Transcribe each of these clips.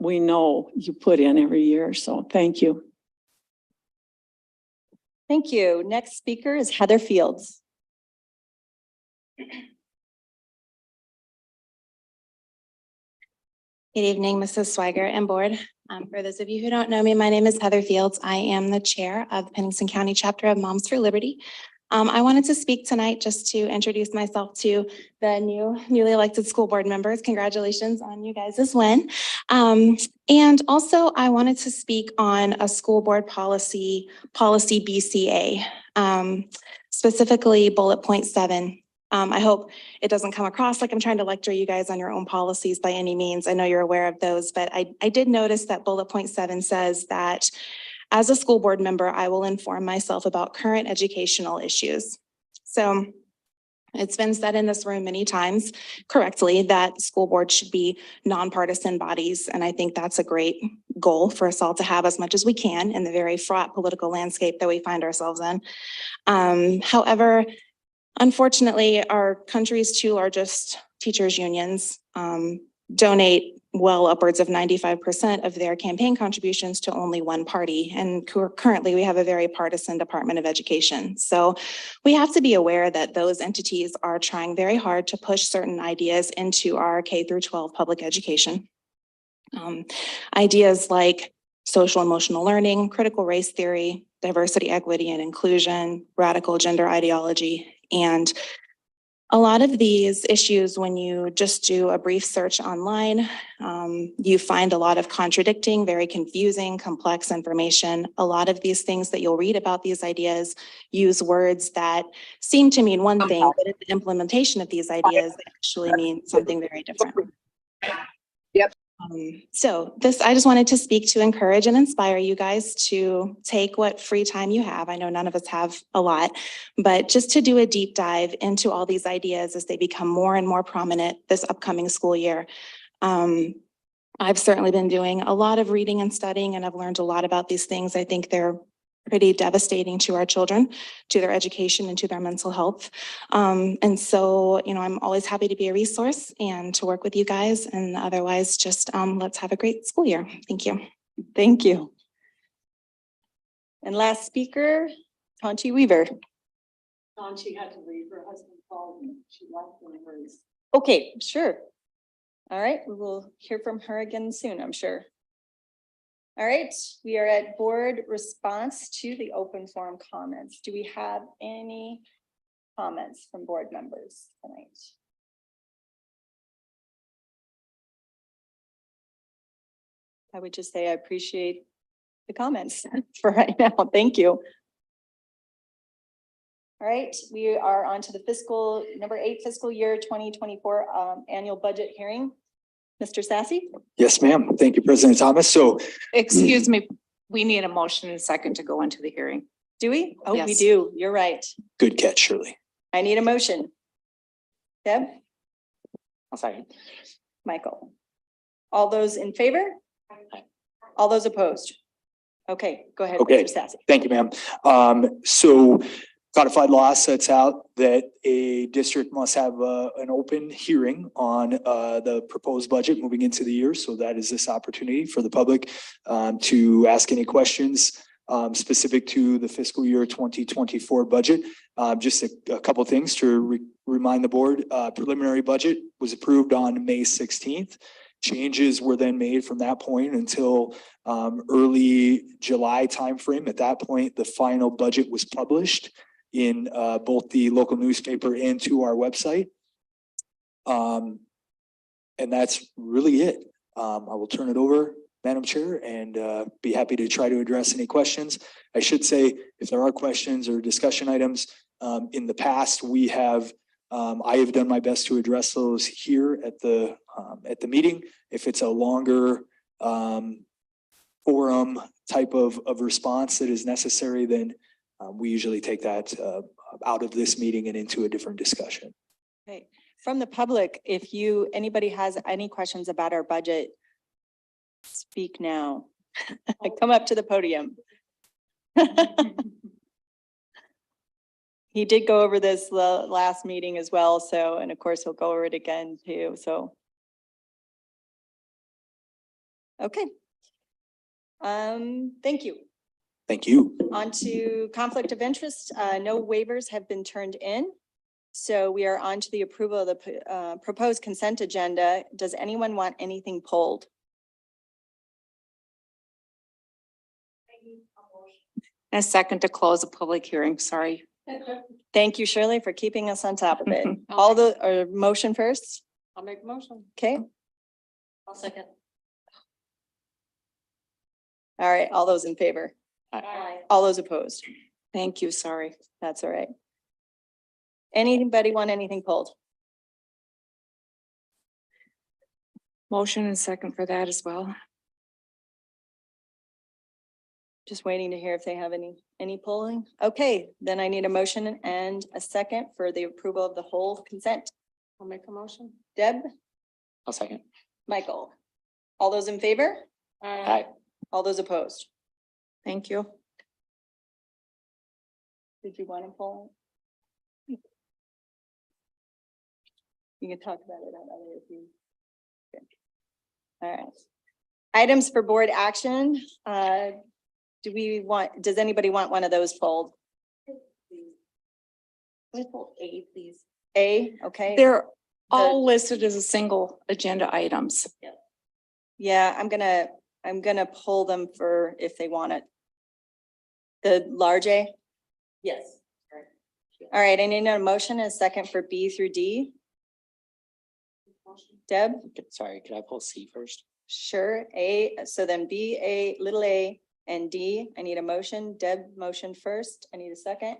we know you put in every year. So thank you. Thank you. Next speaker is Heather Fields. Good evening, Mrs. Swiger and board. For those of you who don't know me, my name is Heather Fields. I am the chair of the Pennington County chapter of Moms for Liberty. I wanted to speak tonight just to introduce myself to the newly elected school board members. Congratulations on you guys' win. And also I wanted to speak on a school board policy BCA, specifically bullet point 7. I hope it doesn't come across like I'm trying to lecture you guys on your own policies by any means. I know you're aware of those, but I did notice that bullet point 7 says that as a school board member, I will inform myself about current educational issues. So it's been said in this room many times correctly that school boards should be nonpartisan bodies. And I think that's a great goal for us all to have as much as we can in the very fraught political landscape that we find ourselves in. However, unfortunately, our country's two largest teachers unions donate well upwards of 95% of their campaign contributions to only one party. And currently we have a very partisan Department of Education. So we have to be aware that those entities are trying very hard to push certain ideas into our K through 12 public education. Ideas like social emotional learning, critical race theory, diversity, equity, and inclusion, radical gender ideology, and a lot of these issues, when you just do a brief search online, you find a lot of contradicting, very confusing, complex information. A lot of these things that you'll read about these ideas use words that seem to mean one thing, but the implementation of these ideas actually mean something very different. Yep. I just wanted to speak to encourage and inspire you guys to take what free time you have. I know none of us have a lot, but just to do a deep dive into all these ideas as they become more and more prominent this upcoming school year. I've certainly been doing a lot of reading and studying, and I've learned a lot about these things. I think they're pretty devastating to our children, to their education and to their mental health. And so, I'm always happy to be a resource and to work with you guys, and otherwise just let's have a great school year. Thank you. Thank you. And last speaker, Tonchi Weaver. She had to leave. Her husband called me. She left in hers. Okay, sure. All right, we will hear from her again soon, I'm sure. All right, we are at board response to the open forum comments. Do we have any comments from board members tonight? I would just say I appreciate the comments for right now. Thank you. All right, we are on to the number 8 fiscal year 2024 annual budget hearing. Mr. Sassy? Yes, ma'am. Thank you, President Thomas. So, Excuse me, we need a motion and a second to go into the hearing. Do we? Oh, we Yes. do. You're right. good catch, Shirley. I need a motion. Deb? I'm sorry. Michael? All those in favor? All those opposed? Okay, go ahead, Okay. Mr. Sassy. Thank you, ma'am. So codified law sets out that a district must have an open hearing on the proposed budget moving into the year. So that is this opportunity for the public to ask any questions specific to the fiscal year 2024 budget. Just a couple of things to remind the board. Preliminary budget was approved on May 16th. Changes were then made from that point until early July timeframe. At that point, the final budget was published in both the local newspaper and to our website. And that's really it. I will turn it over, Madam Chair, and be happy to try to address any questions. I should say, if there are questions or discussion items, in the past, I have done my best to address those here at the meeting. If it's a longer forum type of response that is necessary, then we usually take that out of this meeting and into a different discussion. Okay, from the public, if anybody has any questions about our budget, speak now. Come up to the podium. He did go over this last meeting as well, so, and of course he'll go over it again too, so. Okay. Thank you. Thank you. On to conflict of interest. No waivers have been turned in. So we are on to the approval of the proposed consent agenda. Does anyone want anything pulled? A second to close the public hearing, sorry. Thank you, Shirley, for keeping us on top of it. All the, motion first, I'll make a motion. okay? I'll second. All right, all those in favor? Aye. All those opposed? Thank you, sorry. That's all right. Anybody want anything pulled? Motion and second for that as well. Just waiting to hear if they have any polling. Okay, then I need a motion and a second for the approval of the whole consent. I'll make a motion. Deb, I'll second. Michael, all those in favor? Aye. All those opposed? Thank you. Did you want to pull? You can talk about it on other if you. Okay. All right. Items for board action. Does anybody want one of those pulled? A, please. A, okay. They're all listed as a single agenda items. Yeah, I'm gonna pull them for if they want it. The large A? Yes. All right, I need a motion and a second for B through D. Deb, Sorry, could I pull C first? sure, A, so then B, A, little a, and D, I need a motion. Deb, motion first. I need a second.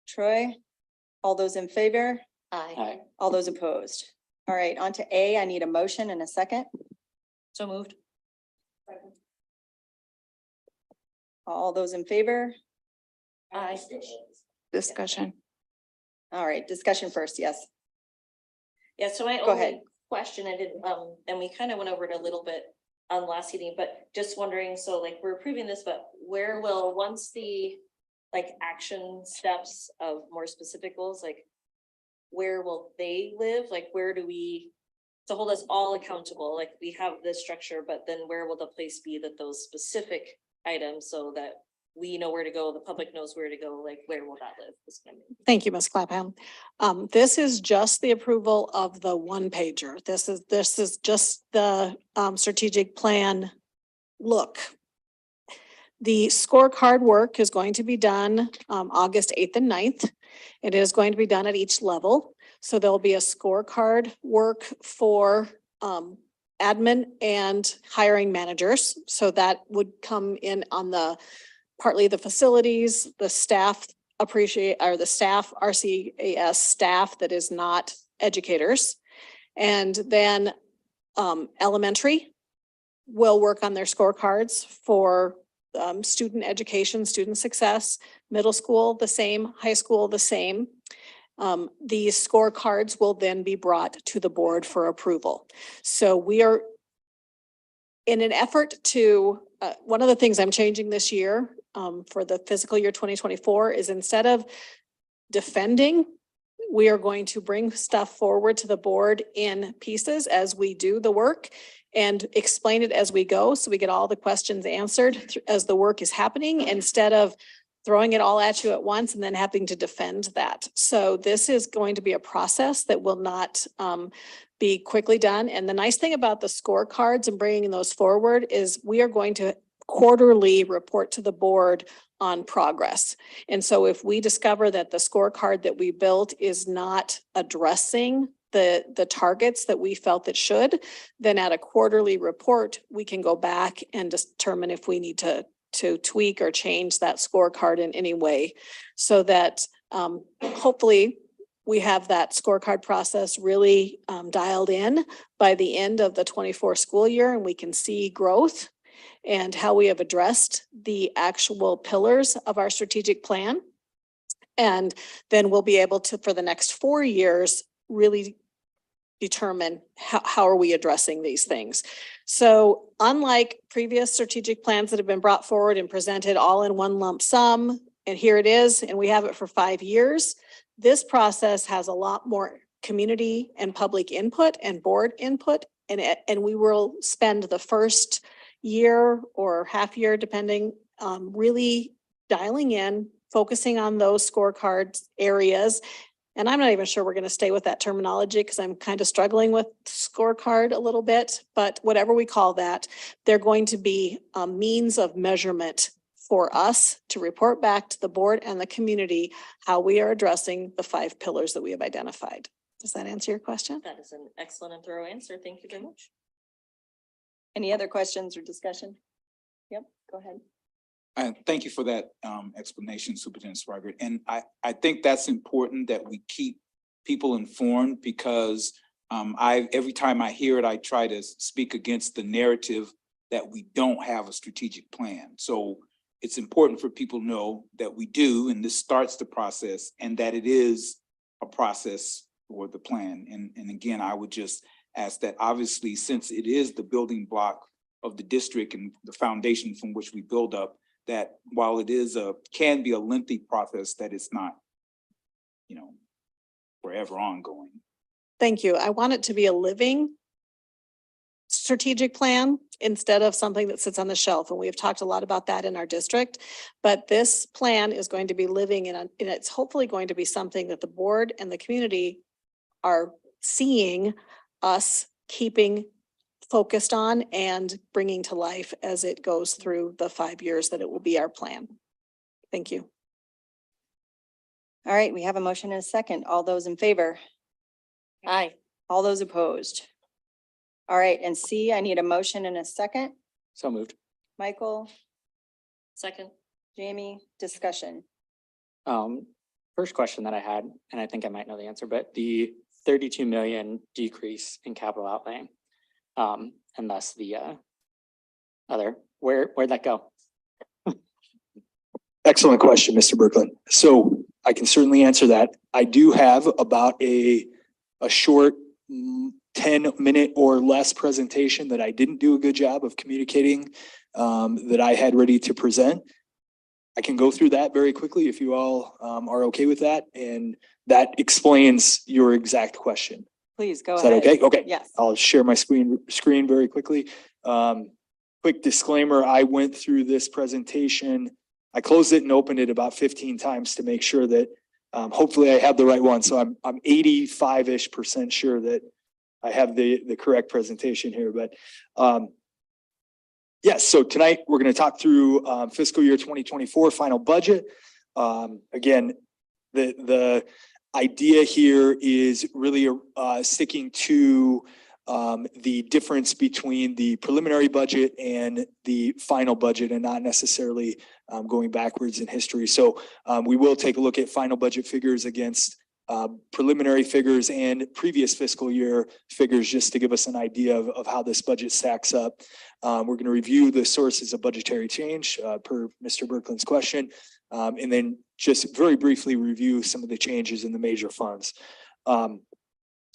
Troy, all those in favor? Aye. All those opposed? All right, on to A, I need a motion and a second. So moved. All those in favor? Aye. Discussion. All right, discussion first, yes. Yeah, so my Go ahead. only question, I didn't, and we kind of went over it a little bit on last meeting, but just wondering, so like we're approving this, but where will, once the like action steps of more specific goals, like where will they live? Like where do we, to hold us all accountable, like we have this structure, but then where will the place be that those specific items so that we know where to go, the public knows where to go, like where will that live? Is what I mean. Thank you, Ms. Clapham. This is just the approval of the one pager. This is just the strategic plan look. The scorecard work is going to be done August 8th and 9th. It is going to be done at each level. So there'll be a scorecard work for admin and hiring managers. So that would come in on the partly the facilities, the staff the staff, RCAS staff that is not educators. And then elementary will work on their scorecards for student education, student success, middle school, the same, high school, the same. These scorecards will then be brought to the board for approval. So we are in an effort to, one of the things I'm changing this year for the fiscal year 2024 is instead of defending, we are going to bring stuff forward to the board in pieces as we do the work and explain it as we go. So we get all the questions answered as the work is happening instead of throwing it all at you at once and then having to defend that. So this is going to be a process that will not be quickly done. And the nice thing about the scorecards and bringing those forward is we are going to quarterly report to the board on progress. And so if we discover that the scorecard that we built is not addressing the targets that we felt it should, then at a quarterly report, we can go back and determine if we need to tweak or change that scorecard in any way so that hopefully we have that scorecard process really dialed in by the end of the 24 school year and we can see growth and how we have addressed the actual pillars of our strategic plan. And then we'll be able to, for the next 4 years, really determine how are we addressing these things. So unlike previous strategic plans that have been brought forward and presented all in one lump sum, and here it is, and we have it for 5 years, this process has a lot more community and public input and board input and we will spend the first year or half year, depending, really dialing in, focusing on those scorecards areas. And I'm not even sure we're going to stay with that terminology because I'm kind of struggling with scorecard a little bit, but whatever we call that, they're going to be a means of measurement for us to report back to the board and the community how we are addressing the 5 pillars that we have identified. Does that answer your question? That is an excellent and thorough answer. Thank you very much. Any other questions or discussion? Yep, go ahead. Thank you for that explanation, Superintendent Swaggart. And I think that's important that we keep people informed because every time I hear it, I try to speak against the narrative that we don't have a strategic plan. So it's important for people to know that we do, and this starts the process, and that it is a process for the plan. And again, I would just ask that obviously, since it is the building block of the district and the foundation from which we build up, that while it is can be a lengthy process, that it's not, forever ongoing. Thank you. I want it to be a living strategic plan instead of something that sits on the shelf. And we've talked a lot about that in our district. But this plan is going to be living and it's hopefully going to be something that the board and the community are seeing us keeping focused on and bringing to life as it goes through the 5 years that it will be our plan. Thank you. All right, we have a motion and a second. All those in favor? Aye. All those opposed? All right, and C, I need a motion and a second. So moved. Michael, Second. Jamie, discussion. First question that I had, and I think I might know the answer, but the 32 million decrease in capital outlay, and thus the where'd that go? Excellent question, Mr. Berkland. So I can certainly answer that. I do have about a short 10-minute or less presentation that I didn't do a good job of communicating that I had ready to present. I can go through that very quickly if you all are okay with that. And that explains your exact question. Please go Is ahead. that okay? Okay. Yes. I'll share my screen very quickly. Quick disclaimer, I went through this presentation. I closed it and opened it about 15 times to make sure that hopefully I have the right one. So I'm 85-ish% sure that I have the correct presentation here. But yes, so tonight we're going to talk through fiscal year 2024 final budget. Again, the idea here is really sticking to the difference between the preliminary budget and the final budget and not necessarily going backwards in history. So we will take a look at final budget figures against preliminary figures and previous fiscal year figures just to give us an idea of how this budget stacks up. We're going to review the sources of budgetary change per Mr. Berkland's question, and then just very briefly review some of the changes in the major funds.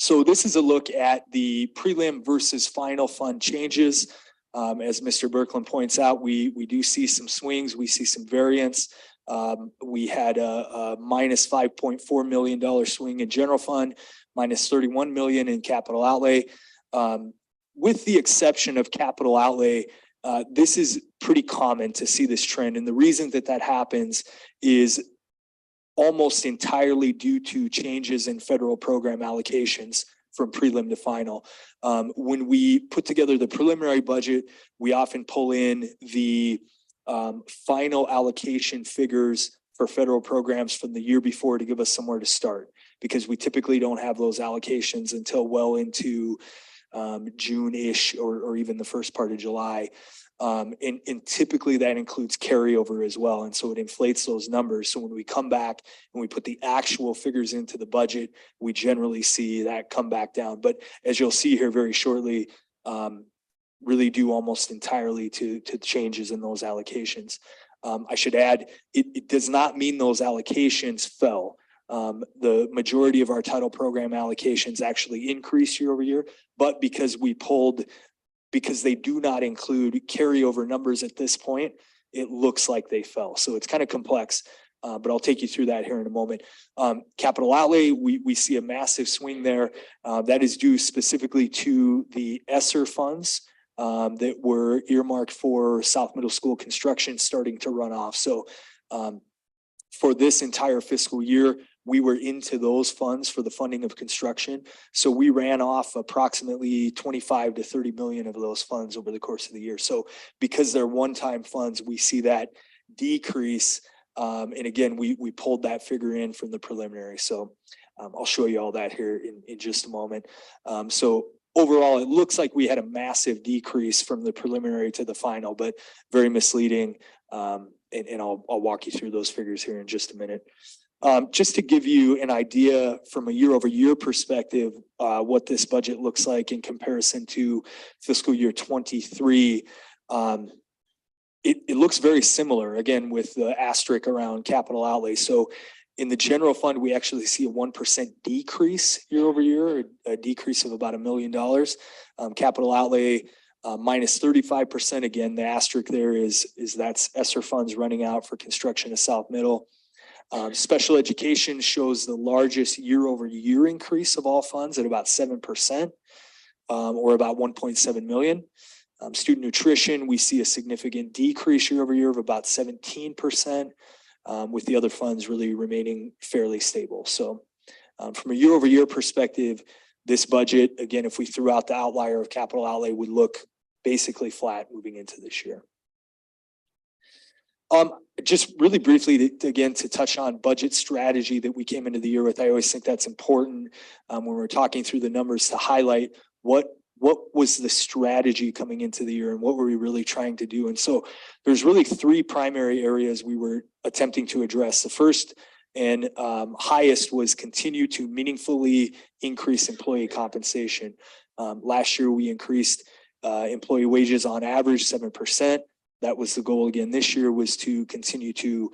So this is a look at the prelim versus final fund changes. As Mr. Berkland points out, we do see some swings, we see some variance. We had a minus $5.4 million swing in general fund, minus 31 million in capital outlay. With the exception of capital outlay, this is pretty common to see this trend. And the reason that happens is almost entirely due to changes in federal program allocations from prelim to final. When we put together the preliminary budget, we often pull in the final allocation figures for federal programs from the year before to give us somewhere to start, because we typically don't have those allocations until well into June-ish or even the first part of July. And typically that includes carryover as well. And so it inflates those numbers. So when we come back and we put the actual figures into the budget, we generally see that come back down. But as you'll see here very shortly, really due almost entirely to changes in those allocations. I should add, it does not mean those allocations fell. The majority of our title program allocations actually increased year over year, but because they do not include carryover numbers at this point, it looks like they fell. So it's kind of complex. but I'll take you through that here in a moment. Capital outlay, we see a massive swing there. That is due specifically to the ESSER funds that were earmarked for South Middle School construction starting to run off. So for this entire fiscal year, we were into those funds for the funding of construction. So we ran off approximately 25 to 30 million of those funds over the course of the year. So because they're one-time funds, we see that decrease. And again, we pulled that figure in from the preliminary. So I'll show you all that here in just a moment. So overall, it looks like we had a massive decrease from the preliminary to the final, but very misleading. And I'll walk you through those figures here in just a minute. Just to give you an idea from a year over year perspective, what this budget looks like in comparison to fiscal year 23. It looks very similar, again, with the asterisk around capital outlay. So in the general fund, we actually see a 1% decrease year over year, a decrease of about $1 million. Capital outlay minus 35%. Again, the asterisk there is that's ESSER funds running out for construction of South Middle. Special education shows the largest year over year increase of all funds at about 7%, or about 1.7 million. Student nutrition, we see a significant decrease year over year of about 17%, with the other funds really remaining fairly stable. So from a year over year perspective, this budget, again, if we threw out the outlier of capital outlay, would look basically flat moving into this year. Just really briefly, to touch on budget strategy that we came into the year with. I always think that's important when we're talking through the numbers to highlight what was the strategy coming into the year and what were we really trying to do. And so there's really three primary areas we were attempting to address. The first and highest was continue to meaningfully increase employee compensation. Last year, we increased employee wages on average 7%. That was the goal again this year, was to continue to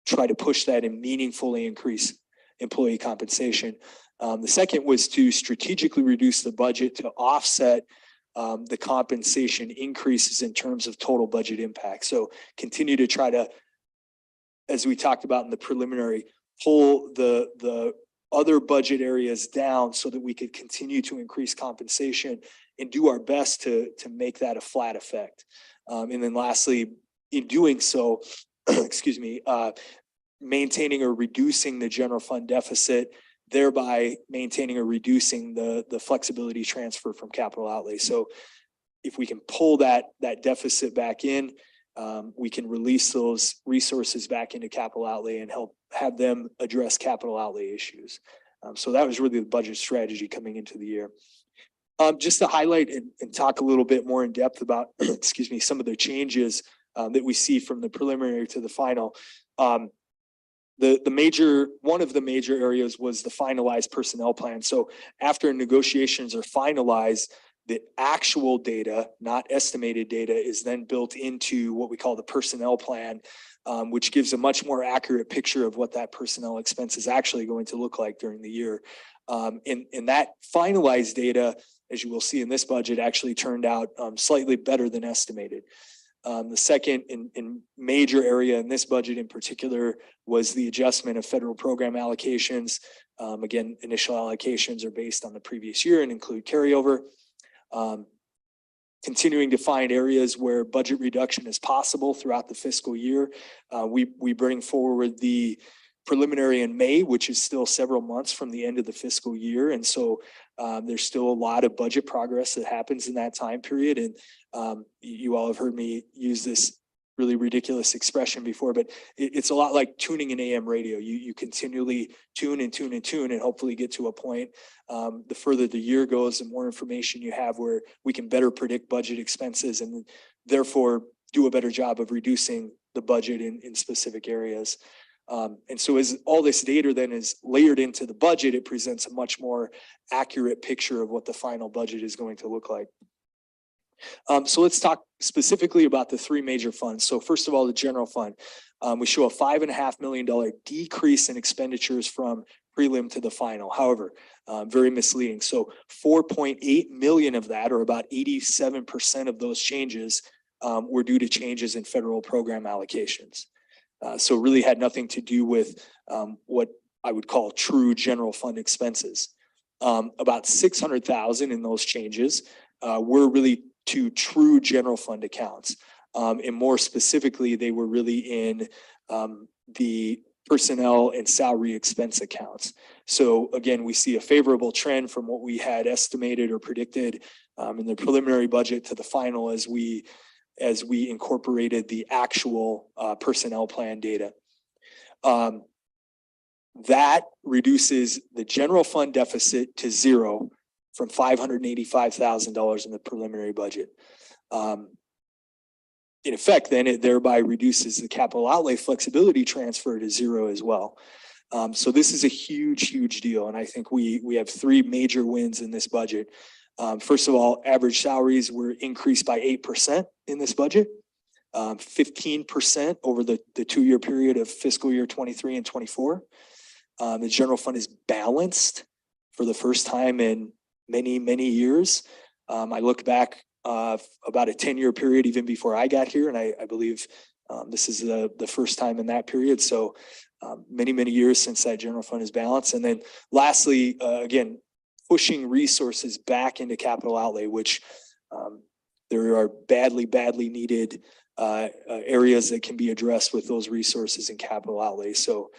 try to push that and meaningfully increase employee compensation. The second was to strategically reduce the budget to offset the compensation increases in terms of total budget impact. So continue to try to, as we talked about in the preliminary, pull the other budget areas down so that we could continue to increase compensation and do our best to make that a flat effect. And then lastly, in doing so, excuse me, maintaining or reducing the general fund deficit, thereby maintaining or reducing the flexibility transfer from capital outlay. So if we can pull that deficit back in, we can release those resources back into capital outlay and help have them address capital outlay issues. So that was really the budget strategy coming into the year. Just to highlight and talk a little bit more in depth about, excuse me, some of the changes that we see from the preliminary to the final. One of the major areas was the finalized personnel plan. So after negotiations are finalized, the actual data, not estimated data, is then built into what we call the personnel plan, which gives a much more accurate picture of what that personnel expense is actually going to look like during the year. And that finalized data, as you will see in this budget, actually turned out slightly better than estimated. The second and major area in this budget in particular was the adjustment of federal program allocations. Again, initial allocations are based on the previous year and include carryover. Continuing to find areas where budget reduction is possible throughout the fiscal year. We bring forward the preliminary in May, which is still several months from the end of the fiscal year. And so there's still a lot of budget progress that happens in that time period. And you all have heard me use this really ridiculous expression before, but it's a lot like tuning an AM radio. You continually tune and tune and tune and hopefully get to a point. The further the year goes, the more information you have where we can better predict budget expenses and therefore do a better job of reducing the budget in specific areas. And so as all this data then is layered into the budget, it presents a much more accurate picture of what the final budget is going to look like. So let's talk specifically about the three major funds. So first of all, the general fund, we show a $5.5 million decrease in expenditures from prelim to the final. However, very misleading. So 4.8 million of that, or about 87% of those changes, were due to changes in federal program allocations. So it really had nothing to do with what I would call true general fund expenses. About 600,000 in those changes were really to true general fund accounts. And more specifically, they were really in the personnel and salary expense accounts. So again, we see a favorable trend from what we had estimated or predicted in the preliminary budget to the final as we incorporated the actual personnel plan data. That reduces the general fund deficit to zero from $585,000 in the preliminary budget. In effect, then it thereby reduces the capital outlay flexibility transfer to zero as well. So this is a huge, huge deal. And I think we have three major wins in this budget. First of all, average salaries were increased by 8% in this budget, 15% over the 2-year period of fiscal year 23 and 24. The general fund is balanced for the first time in many, many years. I look back about a 10-year period even before I got here, and I believe this is the first time in that period. So many, many years since that general fund is balanced. And then lastly, again, pushing resources back into capital outlay, which there are badly needed areas that can be addressed with those resources in capital outlay. So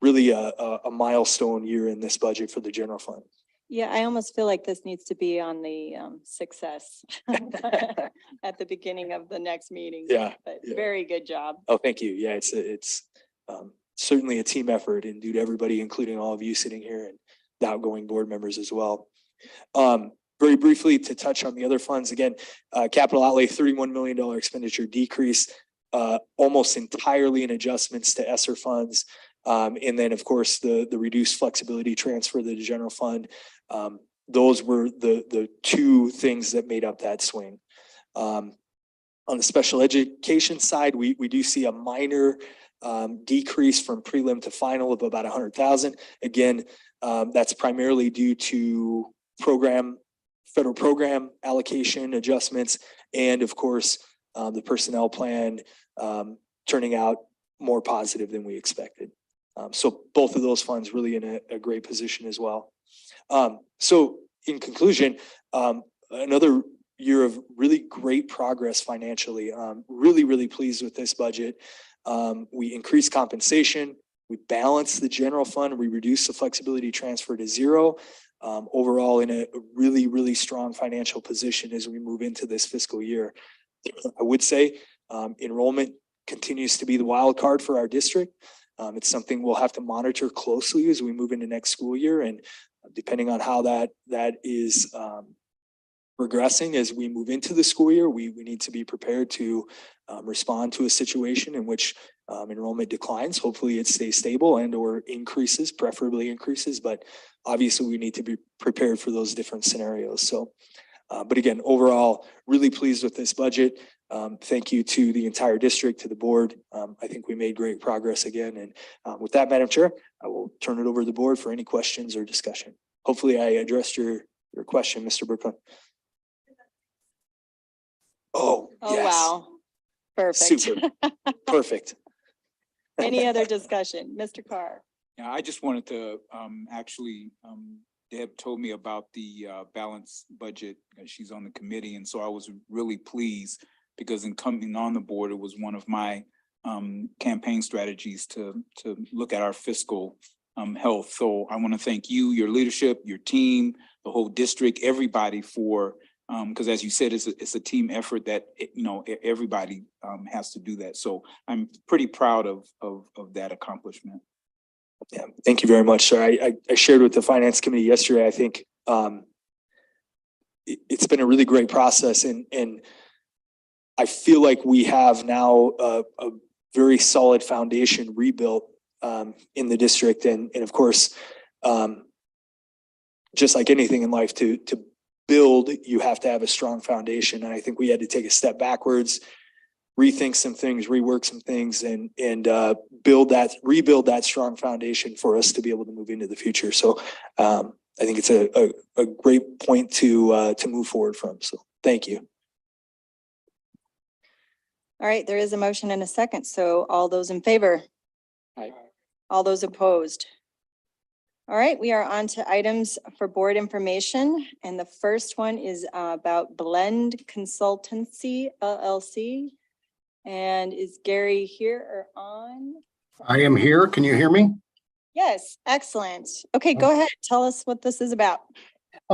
really a milestone year in this budget for the general fund. Yeah, I almost feel like this needs to be on the success at the beginning of the next meeting. Yeah, But yeah. very good job. Oh, thank you. Yeah, it's certainly a team effort, and due to everybody, including all of you sitting here and the outgoing board members as well. Very briefly to touch on the other funds, again, capital outlay, $31 million expenditure decrease, almost entirely in adjustments to ESSER funds. And then of course, the reduced flexibility transfer to the general fund. Those were the two things that made up that swing. On the special education side, we do see a minor decrease from prelim to final of about 100,000. Again, that's primarily due to federal program allocation adjustments, and of course, the personnel plan turning out more positive than we expected. So both of those funds really in a great position as well. So in conclusion, another year of really great progress financially. Really pleased with this budget. We increased compensation, we balanced the general fund, we reduced the flexibility transfer to zero. Overall in a really strong financial position as we move into this fiscal year. I would say enrollment continues to be the wild card for our district. It's something we'll have to monitor closely as we move into next school year, and depending on how that is progressing as we move into the school year, we need to be prepared to respond to a situation in which enrollment declines. Hopefully it stays stable and or increases, preferably increases, but obviously we need to be prepared for those different scenarios. So, but again, overall, really pleased with this budget. Thank you to the entire district, to the board. I think we made great progress again. And with that, Madam Chair, I will turn it over to the board for any questions or discussion. Hopefully I addressed your question, Mr. Brooklyn. Oh, Oh, yes. wow. Perfect. Super. Perfect. Any other discussion? Mr. Carr? Yeah, I just wanted to actually, Deb told me about the balanced budget. She's on the committee, and so I was really pleased because in coming on the board, it was one of my campaign strategies to look at our fiscal health. So I want to thank you, your leadership, your team, the whole district, everybody for because as you said, it's a team effort that everybody has to do that. So I'm pretty proud of that accomplishment. Yeah, thank you very much, sir. I shared with the finance committee yesterday. I think it's been a really great process, and I feel like we have now a very solid foundation rebuilt in the district, and of course, just like anything in life, to build, you have to have a strong foundation. And I think we had to take a step backwards, rethink some things, rework some things, and rebuild that strong foundation for us to be able to move into the future. So I think it's a great point to move forward from. So thank you. All right, there is a motion and a second. So all those in favor? Aye. All those opposed? All right, we are on to items for board information. And the first one is about Blend Consultancy LLC. And is Gary here or on? I am here. Can you hear me? Yes, excellent. Okay, go ahead. Tell us what this is about.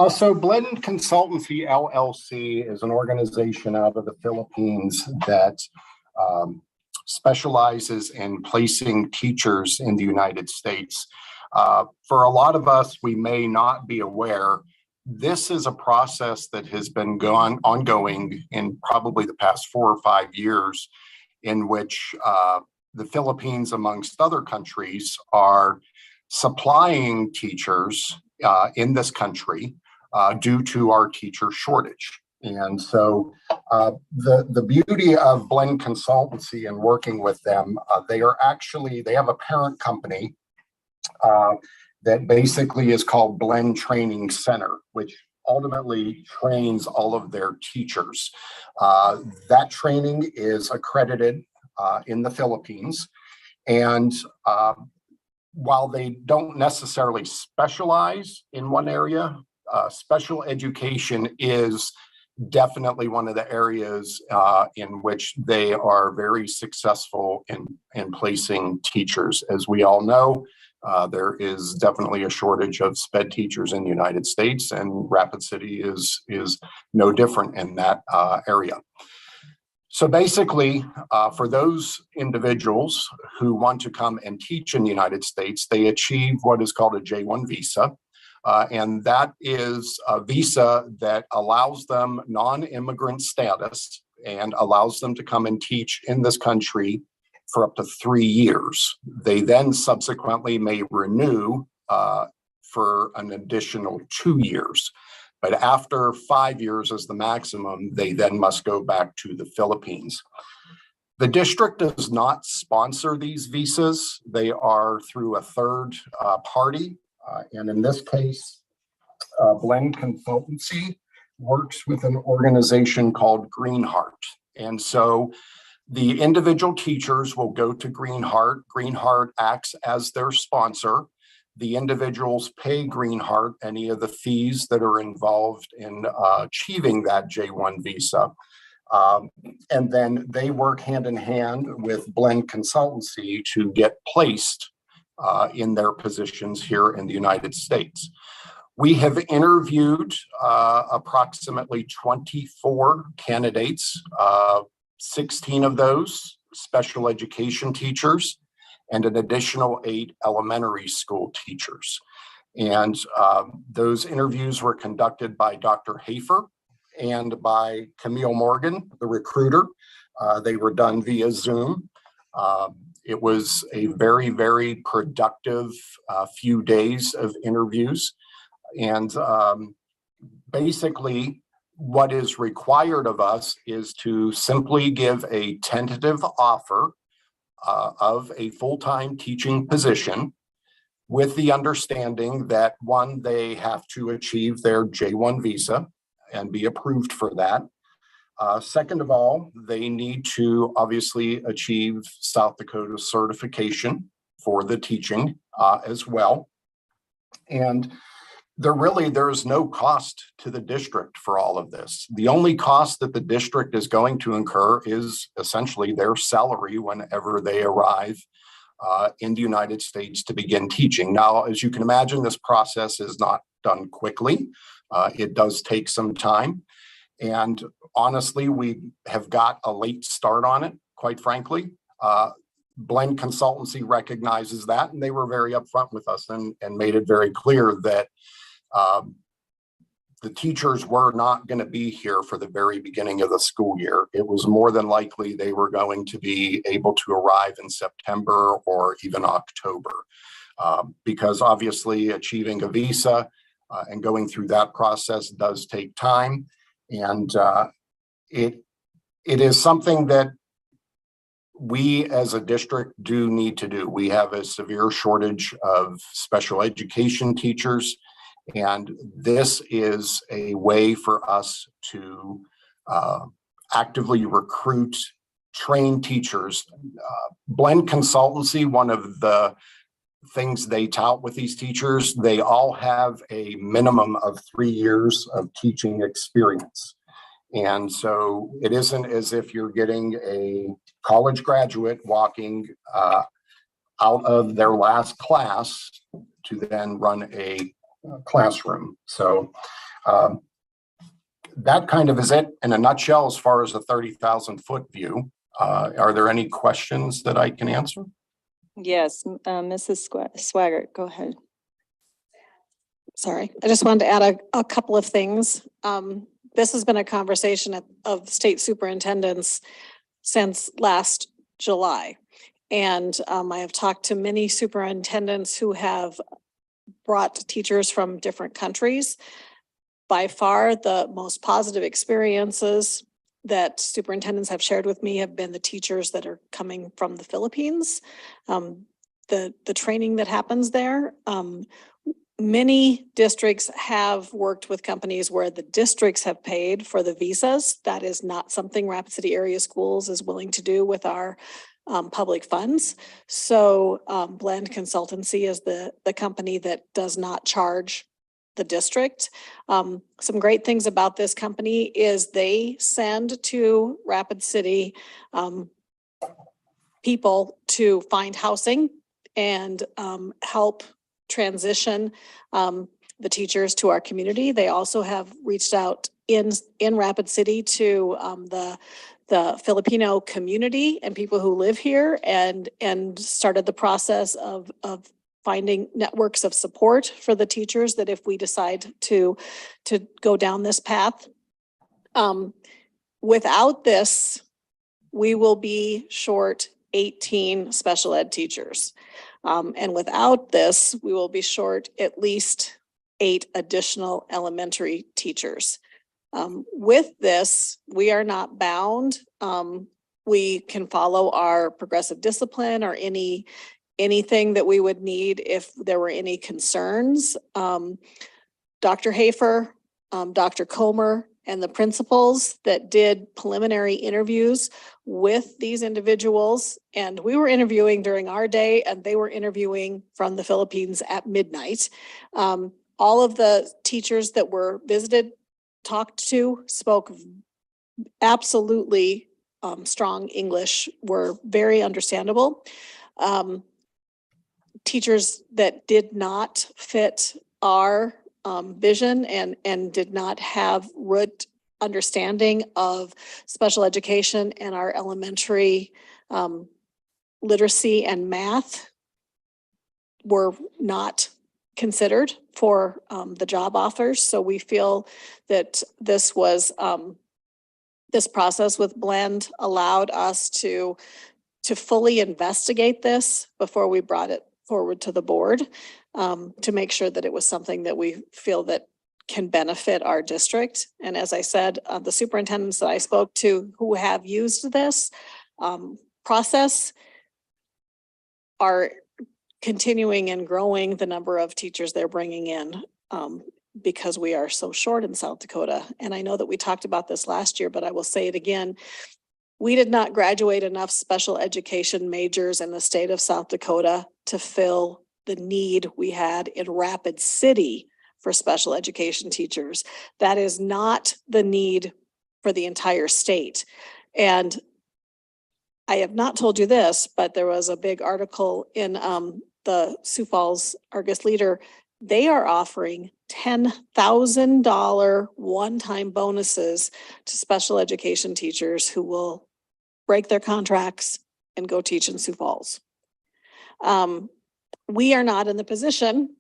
So Blend Consultancy LLC is an organization out of the Philippines that specializes in placing teachers in the United States. For a lot of us, we may not be aware, this is a process that has been ongoing in probably the past 4 or 5 years, in which the Philippines, amongst other countries, are supplying teachers in this country due to our teacher shortage. And so the beauty of Blend Consultancy and working with them, they have a parent company that basically is called Blend Training Center, which ultimately trains all of their teachers. That training is accredited in the Philippines. And while they don't necessarily specialize in one area, special education is definitely one of the areas in which they are very successful in placing teachers. As we all know, there is definitely a shortage of SPED teachers in the United States, and Rapid City is no different in that area. So basically, for those individuals who want to come and teach in the United States, they achieve what is called a J-1 visa. And that is a visa that allows them non-immigrant status and allows them to come and teach in this country for up to 3 years. They then subsequently may renew for an additional 2 years. But after 5 years as the maximum, they then must go back to the Philippines. The district does not sponsor these visas. They are through a third party. And in this case, Blend Consultancy works with an organization called Greenheart. And so the individual teachers will go to Greenheart. Greenheart acts as their sponsor. The individuals pay Greenheart any of the fees that are involved in achieving that J-1 visa. And then they work hand in hand with Blend Consultancy to get placed in their positions here in the United States. We have interviewed approximately 24 candidates, 16 of those special education teachers, and an additional 8 elementary school teachers. And those interviews were conducted by Dr. Hafer and by Camille Morgan, the recruiter. They were done via Zoom. It was a very, very productive few days of interviews. And basically, what is required of us is to simply give a tentative offer of a full-time teaching position, with the understanding that, one, they have to achieve their J-1 visa and be approved for that. Second of all, they need to obviously achieve South Dakota certification for the teaching as well. And there's no cost to the district for all of this. The only cost that the district is going to incur is essentially their salary whenever they arrive in the United States to begin teaching. Now, as you can imagine, this process is not done quickly. It does take some time. And honestly, we have got a late start on it, quite frankly. Blend Consultancy recognizes that, and they were very upfront with us and made it very clear that the teachers were not going to be here for the very beginning of the school year. It was more than likely they were going to be able to arrive in September or even October, because obviously achieving a visa and going through that process does take time. And it is something that we as a district do need to do. We have a severe shortage of special education teachers, and this is a way for us to actively recruit train teachers. Blend Consultancy, one of the things they tout with these teachers, they all have a minimum of 3 years of teaching experience. And so it isn't as if you're getting a college graduate walking out of their last class to then run a classroom. So that kind of is it in a nutshell as far as the 30,000 foot view. Are there any questions that I can answer? Yes, Mrs. Swaggart, go ahead. Sorry, I just wanted to add a couple of things. This has been a conversation of state superintendents since last July. And I have talked to many superintendents who have brought teachers from different countries. By far, the most positive experiences that superintendents have shared with me have been the teachers that are coming from the Philippines. The training that happens there. Many districts have worked with companies where the districts have paid for the visas. That is not something Rapid City Area Schools is willing to do with our public funds. So Blend Consultancy is the company that does not charge the district. Some great things about this company is they send to Rapid City people to find housing and help transition the teachers to our community. They also have reached out in Rapid City to the Filipino community and people who live here and started the process of finding networks of support for the teachers that if we decide to go down this path. Without this, we will be short 18 special ed teachers. And without this, we will be short at least 8 additional elementary teachers. With this, we are not bound. We can follow our progressive discipline or anything that we would need if there were any concerns. Dr. Hafer, Dr. Comer, and the principals that did preliminary interviews with these individuals. And we were interviewing during our day and they were interviewing from the Philippines at midnight. All of the teachers that were visited, talked to, spoke absolutely strong English, were very understandable. Teachers that did not fit our vision and did not have root understanding of special education and our elementary literacy and math were not considered for the job offers. So we feel that this was this process with Blend allowed us to fully investigate this before we brought it forward to the board to make sure that it was something that we feel that can benefit our district. And as I said, the superintendents that I spoke to who have used this process are continuing and growing the number of teachers they're bringing in because we are so short in South Dakota. And I know that we talked about this last year, but I will say it again. We did not graduate enough special education majors in the state of South Dakota to fill the need we had in Rapid City for special education teachers. That is not the need for the entire state. And I have not told you this, but there was a big article in the Sioux Falls Argus Leader. They are offering $10,000 one-time bonuses to special education teachers who will break their contracts and go teach in Sioux Falls. We are not in the position,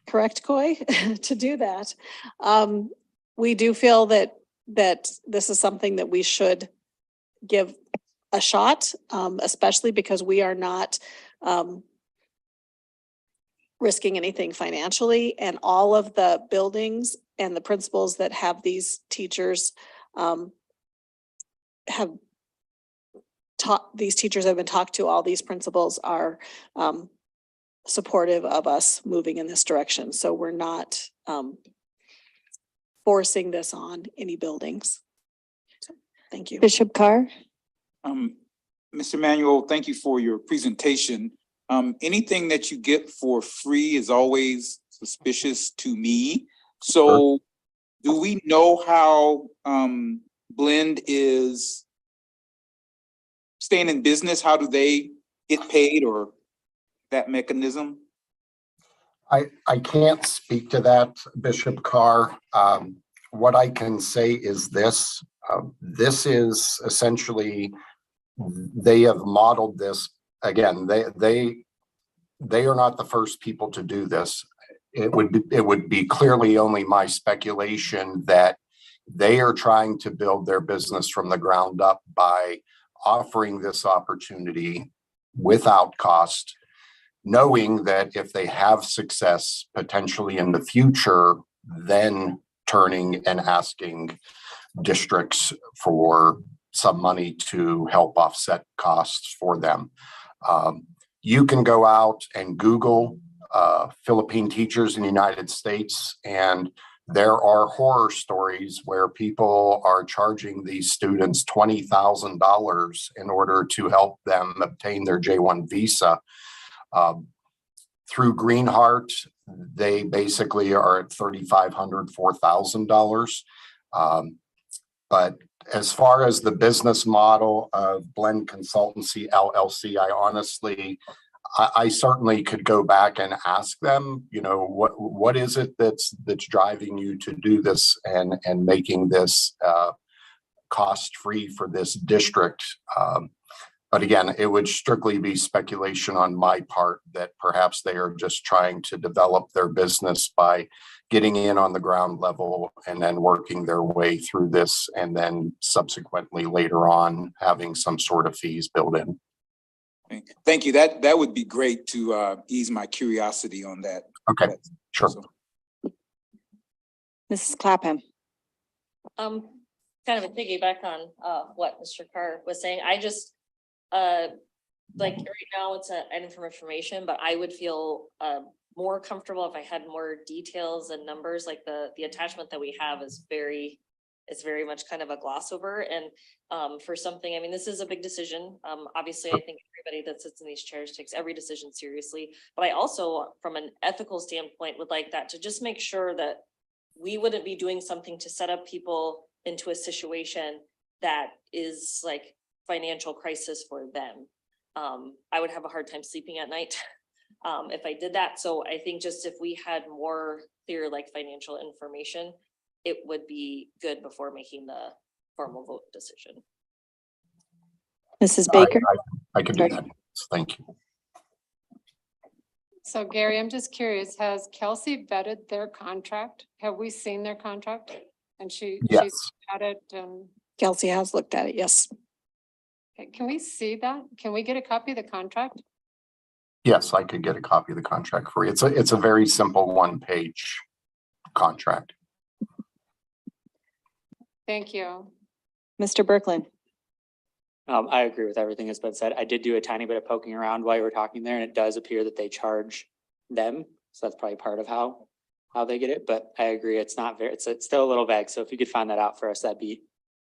correct, Coy, to do that. We do feel that this is something that we should give a shot, especially because we are not risking anything financially, and all of the buildings and the principals that have these teachers have taught, these teachers have been talked to, all these principals are supportive of us moving in this direction. So we're not forcing this on any buildings. So, thank you. Bishop Carr? Mr. Manuel, thank you for your presentation. Anything that you get for free is always suspicious to me. So do we know how Blend is staying in business? How do they get paid or that mechanism? I can't speak to that, Bishop Carr. What I can say is this, this is essentially, they have modeled this. Again, they are not the first people to do this. It would be clearly only my speculation that they are trying to build their business from the ground up by offering this opportunity without cost, knowing that if they have success potentially in the future, then turning and asking districts for some money to help offset costs for them. You can go out and Google Philippine teachers in the United States, and there are horror stories where people are charging these students $20,000 in order to help them obtain their J-1 visa. Through Greenheart, they basically are at $3,500, $4,000. But as far as the business model of Blend Consultancy LLC, I honestly, I certainly could go back and ask them, you know, what is it that's driving you to do this and making this cost-free for this district. But again, it would strictly be speculation on my part that perhaps they are just trying to develop their business by getting in on the ground level and then working their way through this, and then subsequently later on having some sort of fees built in. Thank you. That would be great to ease my curiosity on that. Okay, sure. Mrs. Clapham. Kind of a piggyback on what Mr. Carr was saying. I just like right now it's an item for information, but I would feel more comfortable if I had more details and numbers. Like the attachment that we have is very much kind of a gloss over. And for something, I mean, this is a big decision. Obviously, I think everybody that sits in these chairs takes every decision seriously. But I also, from an ethical standpoint, would like that to just make sure that we wouldn't be doing something to set up people into a situation that is like financial crisis for them. I would have a hard time sleeping at night if I did that. So I think just if we had more clear like financial information, it would be good before making the formal vote decision. Mrs. Baker. I can do that. Thank you. So Gary, I'm just curious, has Kelsey vetted their contract? Have we seen their contract? And she's at it and. Kelsey has looked at it, yes. Okay, can we see that? Can we get a copy of the contract? Yes, I could get a copy of the contract for you. It's a very simple one-page contract. Thank you. Mr. Berkland. I agree with everything that's been said. I did do a tiny bit of poking around while you were talking there, and it does appear that they charge them. So that's probably part of how they get it, but I agree. It's not very, it's still a little vague. So if you could find that out for us, that'd be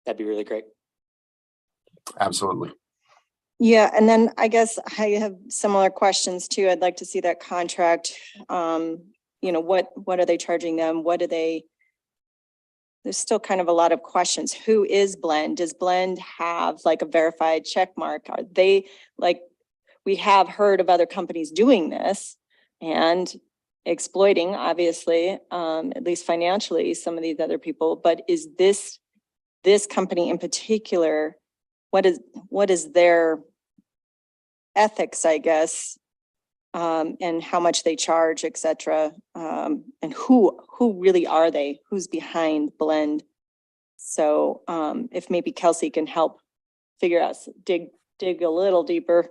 really great. Absolutely. Yeah, and then I guess I have similar questions too. I'd like to see that contract. You know, what are they charging them? What do they? There's still kind of a lot of questions. Who is Blend? Does Blend have like a verified check mark? Are they like, we have heard of other companies doing this and exploiting, obviously, at least financially, some of these other people, but is this company in particular, what is their ethics, I guess, and how much they charge, et cetera, and who really are they? Who's behind Blend? So if maybe Kelsey can help figure out, dig a little deeper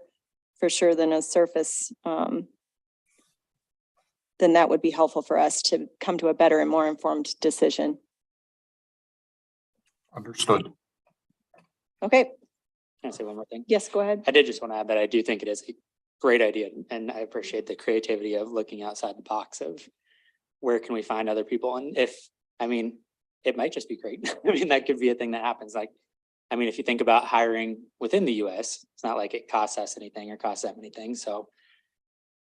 for sure than a surface, then that would be helpful for us to come to a better and more informed decision. Understood. Okay. Can I say one more thing? Yes, go ahead. I did just want to add that I do think it is a great idea, and I appreciate the creativity of looking outside the box of where can we find other people. And I mean, it might just be great. I mean, that could be a thing that happens. Like I mean, if you think about hiring within the US, it's not like it costs us anything or costs them anything, so.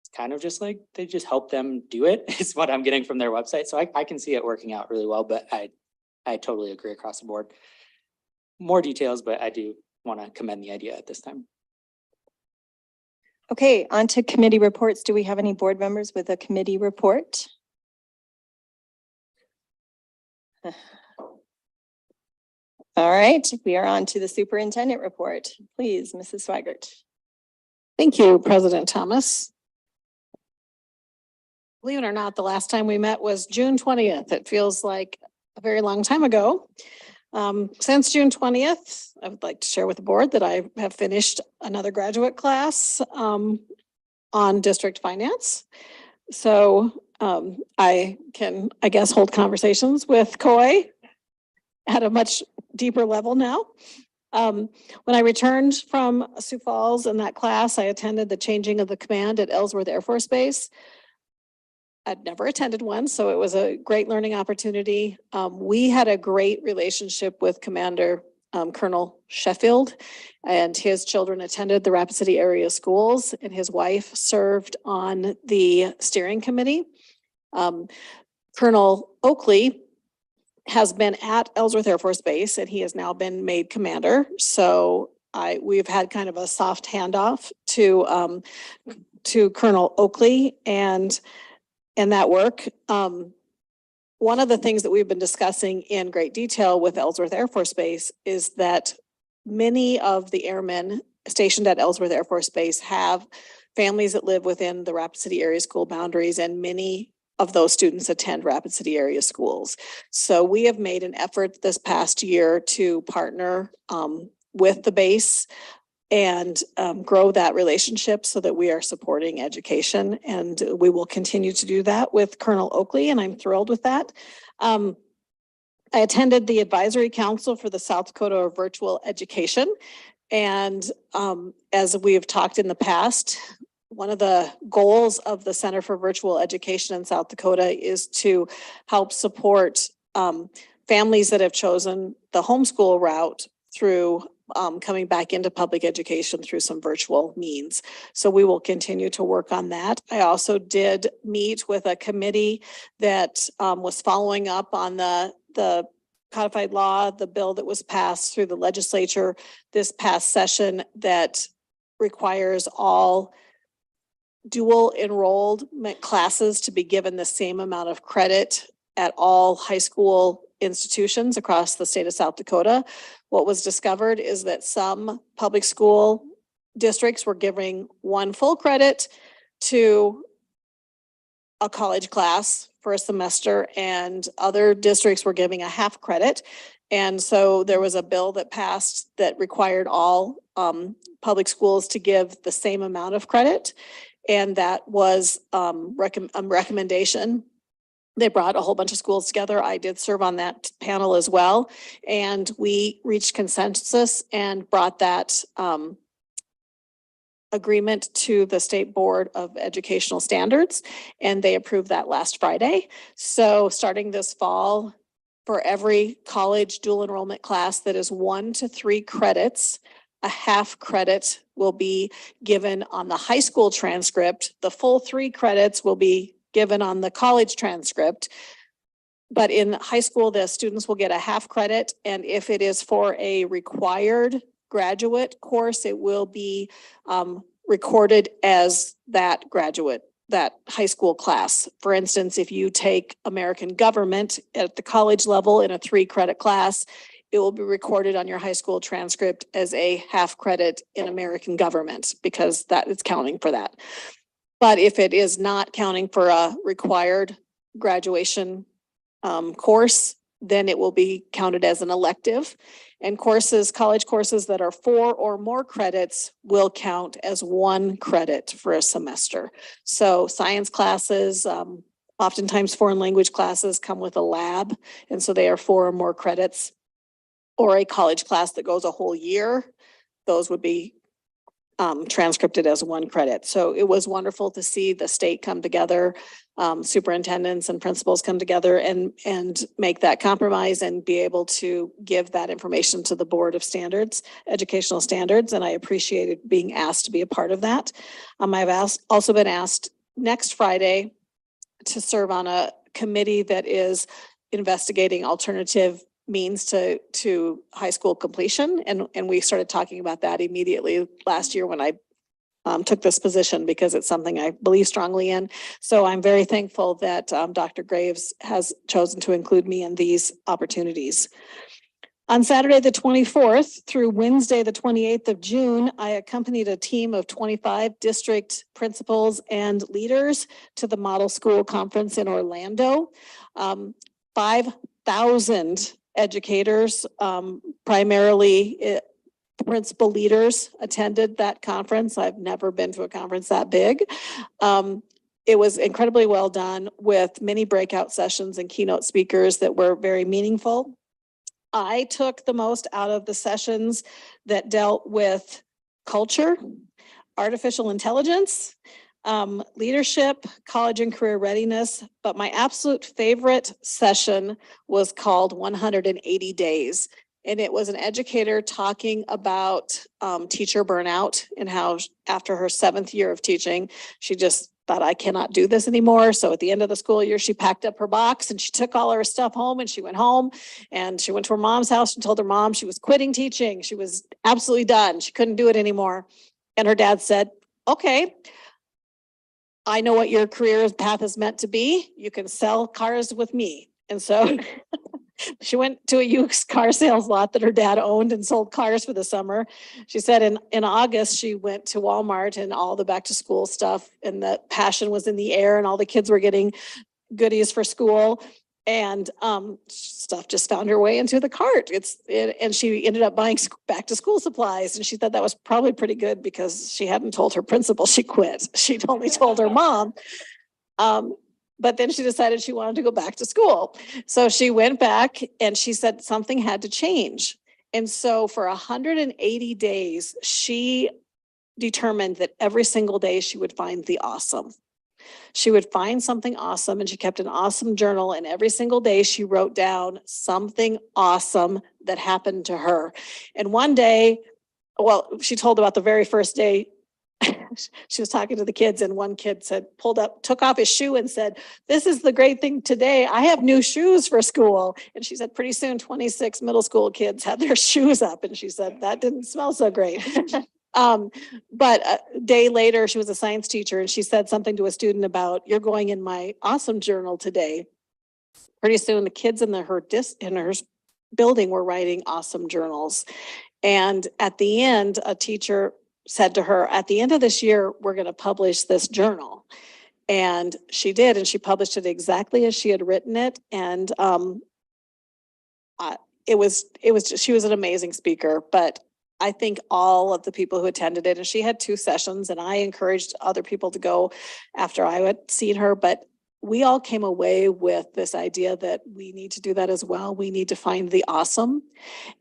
It's kind of just like, they just help them do it, is what I'm getting from their website, so I can see it working out really well, but I totally agree across the board. More details, but I do want to commend the idea at this time. Okay, on to committee reports. Do we have any board members with a committee report? All right, we are on to the superintendent report. Please, Mrs. Swigert. Thank you, President Thomas. Believe it or not, the last time we met was June 20th. It feels like a very long time ago. Since June 20th, I would like to share with the board that I have finished another graduate class on district finance. So I can, I guess, hold conversations with Coy at a much deeper level now. When I returned from Sioux Falls in that class, I attended the changing of the command at Ellsworth Air Force Base. I'd never attended one, so it was a great learning opportunity. We had a great relationship with Commander Colonel Sheffield, and his children attended the Rapid City area schools, and his wife served on the steering committee. Colonel Oakley has been at Ellsworth Air Force Base, and he has now been made commander. So we've had kind of a soft handoff to Colonel Oakley and that work. One of the things that we've been discussing in great detail with Ellsworth Air Force Base is that many of the airmen stationed at Ellsworth Air Force Base have families that live within the Rapid City area school boundaries, and many of those students attend Rapid City area schools. So we have made an effort this past year to partner with the base and grow that relationship so that we are supporting education, and we will continue to do that with Colonel Oakley, and I'm thrilled with that. I attended the advisory council for the South Dakota Virtual Education, and as we have talked in the past, one of the goals of the Center for Virtual Education in South Dakota is to help support families that have chosen the homeschool route through coming back into public education through some virtual means. So we will continue to work on that. I also did meet with a committee that was following up on the codified law, the bill that was passed through the legislature this past session that requires all dual enrollment classes to be given the same amount of credit at all high school institutions across the state of South Dakota. What was discovered is that some public school districts were giving one full credit to a college class for a semester, and other districts were giving a half credit. And so there was a bill that passed that required all public schools to give the same amount of credit. And that was a recommendation. They brought a whole bunch of schools together. I did serve on that panel as well. And we reached consensus and brought that agreement to the State Board of Educational Standards, and they approved that last Friday. So starting this fall, for every college dual enrollment class that is 1 to 3 credits, a half credit will be given on the high school transcript. The full 3 credits will be given on the college transcript. But in high school, the students will get a half credit. And if it is for a required graduate course, it will be recorded as that high school class. For instance, if you take American government at the college level in a 3-credit class, it will be recorded on your high school transcript as a half credit in American government, because that is counting for that. But if it is not counting for a required graduation course, then it will be counted as an elective. And courses, college courses that are 4 or more credits will count as 1 credit for a semester. So science classes, oftentimes foreign language classes come with a lab, and so they are 4 or more credits. Or a college class that goes a whole year, those would be transcripted as 1 credit. So it was wonderful to see the state come together, superintendents and principals come together and make that compromise and be able to give that information to the Board of Standards, Educational Standards. And I appreciated being asked to be a part of that. I've also been asked next Friday to serve on a committee that is investigating alternative means to high school completion. And we started talking about that immediately last year when I took this position, because it's something I believe strongly in. So I'm very thankful that Dr. Graves has chosen to include me in these opportunities. On Saturday, the 24th through Wednesday, the 28th of June, I accompanied a team of 25 district principals and leaders to the Model School Conference in Orlando. 5,000 educators, primarily principal leaders, attended that conference. I've never been to a conference that big. It was incredibly well done with many breakout sessions and keynote speakers that were very meaningful. I took the most out of the sessions that dealt with culture, artificial intelligence, leadership, college and career readiness, but my absolute favorite session was called 180 Days. And it was an educator talking about teacher burnout and how after her 7th year of teaching, she just thought, I cannot do this anymore. So at the end of the school year, she packed up her box and she took all her stuff home, and she went home and she went to her mom's house and told her mom she was quitting teaching. She was absolutely done. She couldn't do it anymore. And her dad said, okay, I know what your career path is meant to be. You can sell cars with me. And so she went to a used car sales lot that her dad owned and sold cars for the summer. She said in August, she went to Walmart and all the back to school stuff, and the passion was in the air and all the kids were getting goodies for school. And stuff just found her way into the cart. And she ended up buying back to school supplies. And she thought that was probably pretty good because she hadn't told her principal she quit. She'd only told her mom. But then she decided she wanted to go back to school. So she went back and she said something had to change. And so for 180 days, she determined that every single day she would find the awesome. She would find something awesome, and she kept an awesome journal, and every single day she wrote down something awesome that happened to her. And one day, well, she told about the very first day she was talking to the kids, and one kid said, took off his shoe and said, this is the great thing today. I have new shoes for school. And she said, pretty soon 26 middle school kids had their shoes up. And she said, that didn't smell so great. But a day later, she was a science teacher, and she said something to a student about, you're going in my awesome journal today. Pretty soon the kids in her building were writing awesome journals. And at the end, a teacher said to her, at the end of this year, we're going to publish this journal. And she did, and she published it exactly as she had written it. And she was an amazing speaker, but I think all of the people who attended it, and she had 2 sessions, and I encouraged other people to go after I had seen her, but we all came away with this idea that we need to do that as well. We need to find the awesome.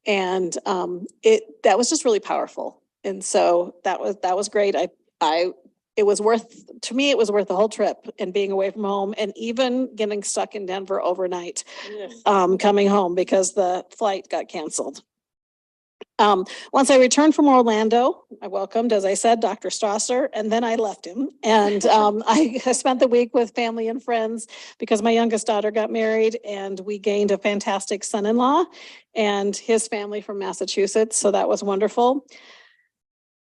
And that was just really powerful. And so that was great. It was worth the whole trip and being away from home, and even getting stuck in Denver overnight, coming home because the flight got canceled. Once I returned from Orlando, I welcomed, as I said, Dr. Strasser, and then I left him. And I spent the week with family and friends because my youngest daughter got married, and we gained a fantastic son-in-law and his family from Massachusetts. So that was wonderful.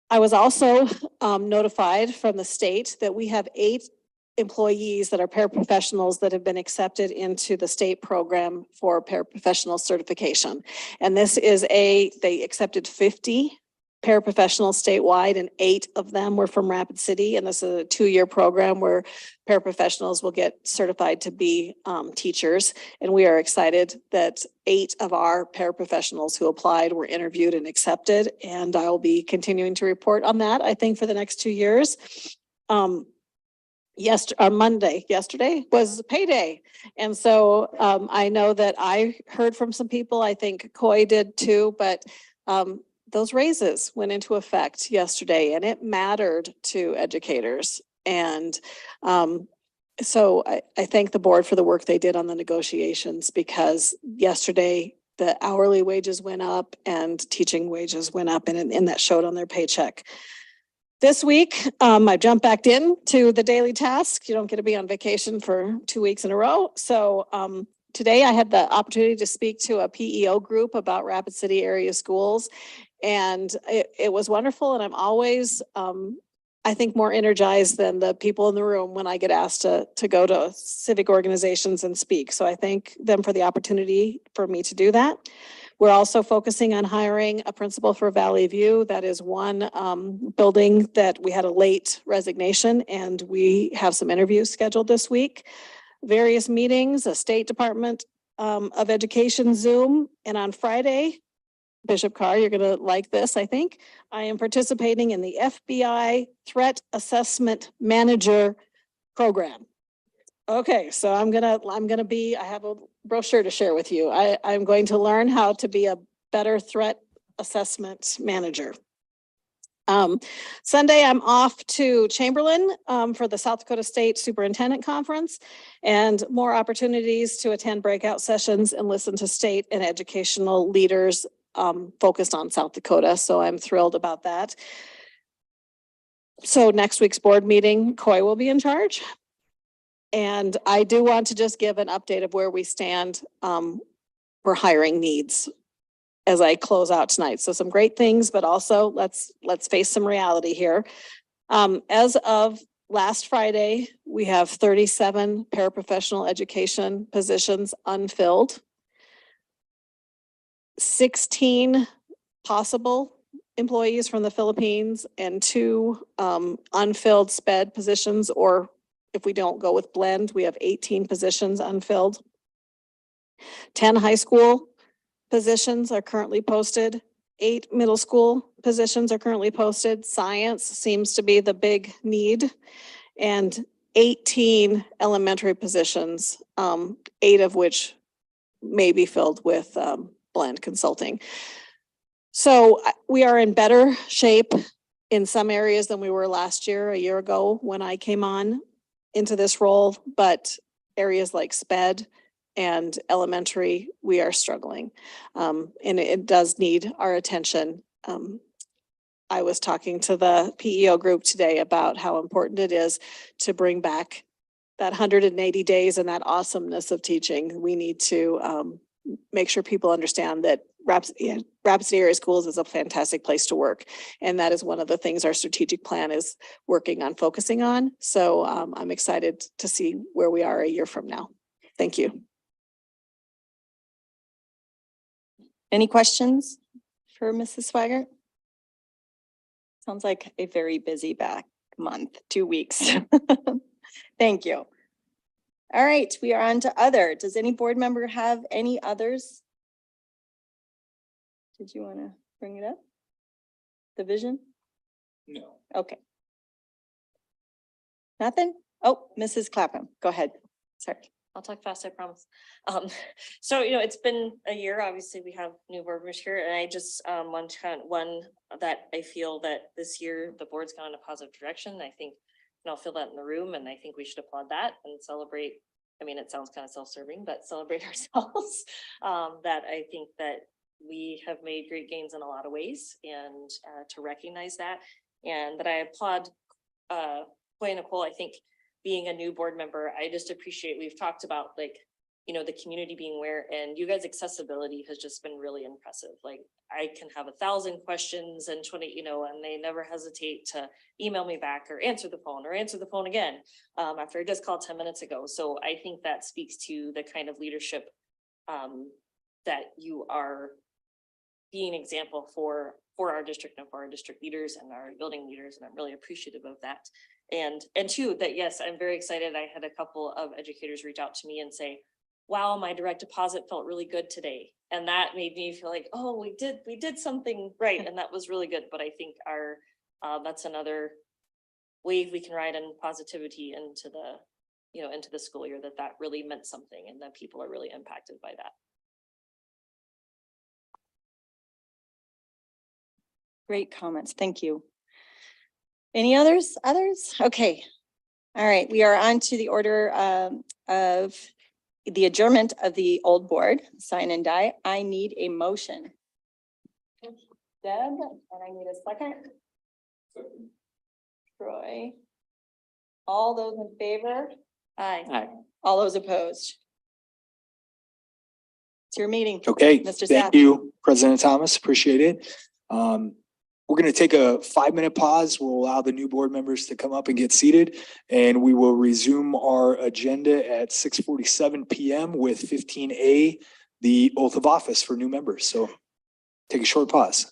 I was also notified from the state that we have 8 employees that are paraprofessionals that have been accepted into the state program for paraprofessional certification. And this is they accepted 50 paraprofessionals statewide, and 8 of them were from Rapid City. And this is a 2-year program where paraprofessionals will get certified to be teachers. And we are excited that 8 of our paraprofessionals who applied were interviewed and accepted. And I will be continuing to report on that, I think, for the next 2 years. Yesterday was payday. And so I know that I heard from some people, I think Coy did too, but those raises went into effect yesterday and it mattered to educators. And so I thank the board for the work they did on the negotiations, because yesterday the hourly wages went up and teaching wages went up, and that showed on their paycheck. This week, I jumped back in to the daily task. You don't get to be on vacation for 2 weeks in a row. So today I had the opportunity to speak to a PEO group about Rapid City area schools. And it was wonderful. And I'm always, I think, more energized than the people in the room when I get asked to go to civic organizations and speak. So I thank them for the opportunity for me to do that. We're also focusing on hiring a principal for Valley View. That is one building that we had a late resignation, and we have some interviews scheduled this week. Various meetings, a State Department of Education Zoom, and on Friday, Bishop Carr, you're gonna like this, I think. I am participating in the FBI Threat Assessment Manager Program. Okay, so I have a brochure to share with you. I'm going to learn how to be a better threat assessment manager. Sunday, I'm off to Chamberlain for the South Dakota State Superintendent Conference, and more opportunities to attend breakout sessions and listen to state and educational leaders focused on South Dakota. So I'm thrilled about that. So next week's board meeting, Coy will be in charge. And I do want to just give an update of where we stand for hiring needs as I close out tonight. So some great things, but also let's face some reality here. As of last Friday, we have 37 paraprofessional education positions unfilled. 16 possible employees from the Philippines and 2 unfilled SPED positions, or if we don't go with blend, we have 18 positions unfilled. 10 high school positions are currently posted. 8 middle school positions are currently posted. Science seems to be the big need. And 18 elementary positions, 8 of which may be filled with blend consulting. So we are in better shape in some areas than we were last year, a year ago when I came on into this role, but areas like SPED and elementary, we are struggling. And it does need our attention. I was talking to the PEO group today about how important it is to bring back that 180 days and that awesomeness of teaching. We need to make sure people understand that Rapid City Area Schools is a fantastic place to work. And that is one of the things our strategic plan is working on focusing on. So I'm excited to see where we are a year from now. Thank you. Any questions for Mrs. Swigert? Sounds like a very busy back month, 2 weeks. Thank you. All right, we are on to other. Does any board member have any others? Did you want to bring it up? The vision? No. Okay. Nothing? Oh, Mrs. Clapham, go ahead. Sorry. I'll talk fast, I promise. So, it's been a year, obviously we have new board members here, and I just want to that I feel that this year the board's gone in a positive direction. I think, and I'll feel that in the room, and I think we should applaud that and celebrate. I mean, it sounds kind of self-serving, but celebrate ourselves. That I think that we have made great gains in a lot of ways, and to recognize that, and that I applaud Coy and Nicole. I think being a new board member, I just appreciate, we've talked about the community being aware, and you guys' accessibility has just been really impressive. Like, I can have 1,000 questions and 20, and they never hesitate to email me back or answer the phone again after I just called 10 minutes ago. So I think that speaks to the kind of leadership that you are being an example for our district and for our district leaders and our building leaders. And I'm really appreciative of that. And 2, that yes, I'm very excited. I had a couple of educators reach out to me and say, wow, my direct deposit felt really good today. And that made me feel like, oh, we did something right. And that was really good. But I think that's another wave we can ride in positivity into the school year, that really meant something and that people are really impacted by that. Great comments. Thank you. Any others? Okay. All right, we are on to the order of the adjournment of the old board, sign and die. I need a motion. Deb, and I need a second. Troy. All those in favor? Aye. Aye. All those opposed? It's your meeting. Okay, Mr. thank Sapp. you, President Thomas, appreciate it. We're gonna take a 5-minute pause. We'll allow the new board members to come up and get seated. And we will resume our agenda at 6:47 PM with 15A, the oath of office for new members. So take a short pause.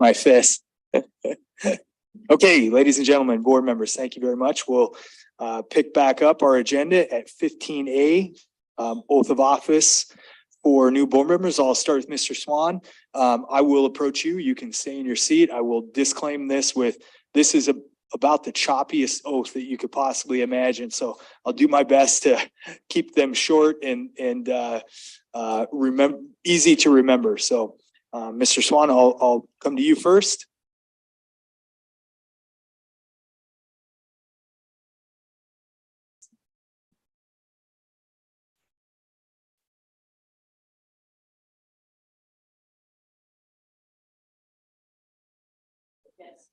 my fist. Okay, ladies and gentlemen, board members, thank you very much. We'll pick back up our agenda at 15A, oath of office for new board members. I'll start with Mr. Swan. I will approach you. You can stay in your seat. I will disclaim this with, this is about the choppiest oath that you could possibly imagine. So I'll do my best to keep them short and remember, easy to remember. So Mr. Swan, I'll come to you first. Yes.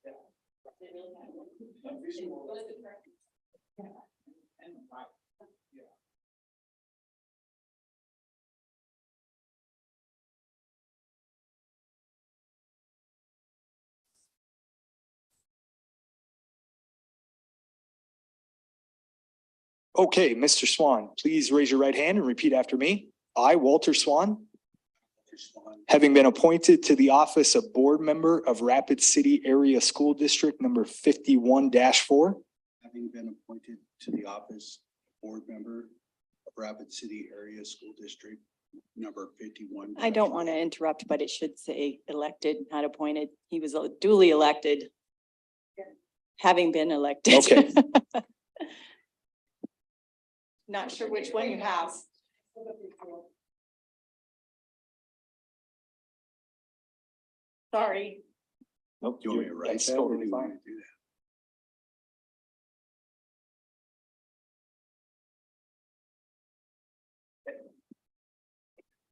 Okay, Mr. Swan, please raise your right hand and repeat after me. I, Walter Swan, having been appointed to the office of board member of Rapid City Area School District number 51-4. Having been appointed to the office of board member of Rapid City Area School District number 51. I don't want to interrupt, but it should say elected, not appointed. He was duly elected. Having been elected. Okay. Not sure which one you have. Sorry. Nope, Do you want me to write that's that or totally do you want fine. me to do that?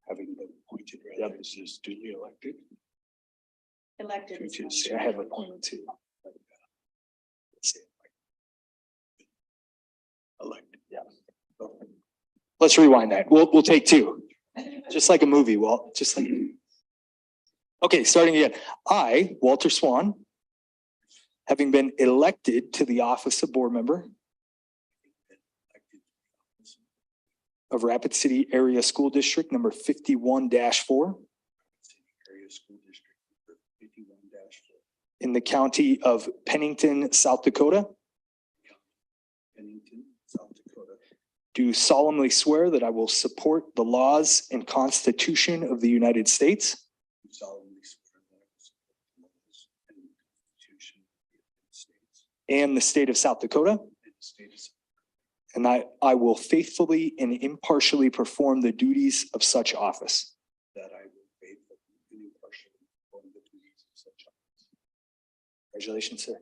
Having been appointed, rather, is this duly elected? Elected. Which is is- fine. I have appointment too. Elected. Yeah. Let's rewind that. We'll take two. Just like a movie, Walt, just like. Okay, starting again. I, Walter Swan, having been elected to the office of board member of Rapid City Area School District number 51-4 Area School District number 51-4. in the county of Pennington, South Dakota, Pennington, South Dakota. do solemnly swear that I will support the laws and Constitution of the United States Do solemnly swear that I will support the laws and the Constitution of the United States and the state of South Dakota, and the state of South and that I will faithfully and impartially perform the duties of such office. Dakota, that I will faithfully and impartially perform the duties of such office. Congratulations, sir.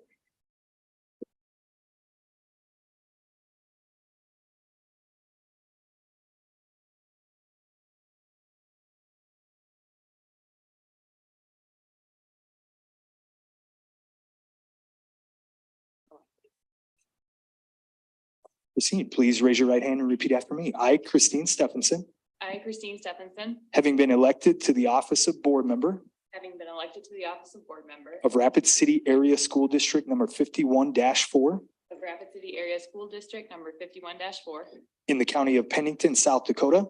Christine, please raise your right hand and repeat after me. I, Christine Stephenson, I, Christine Stephenson, having been elected to the office of board member having been elected to the office of board member of Rapid City Area School District number 51-4 of Rapid City Area School District number 51-4, in the county of Pennington, South Dakota,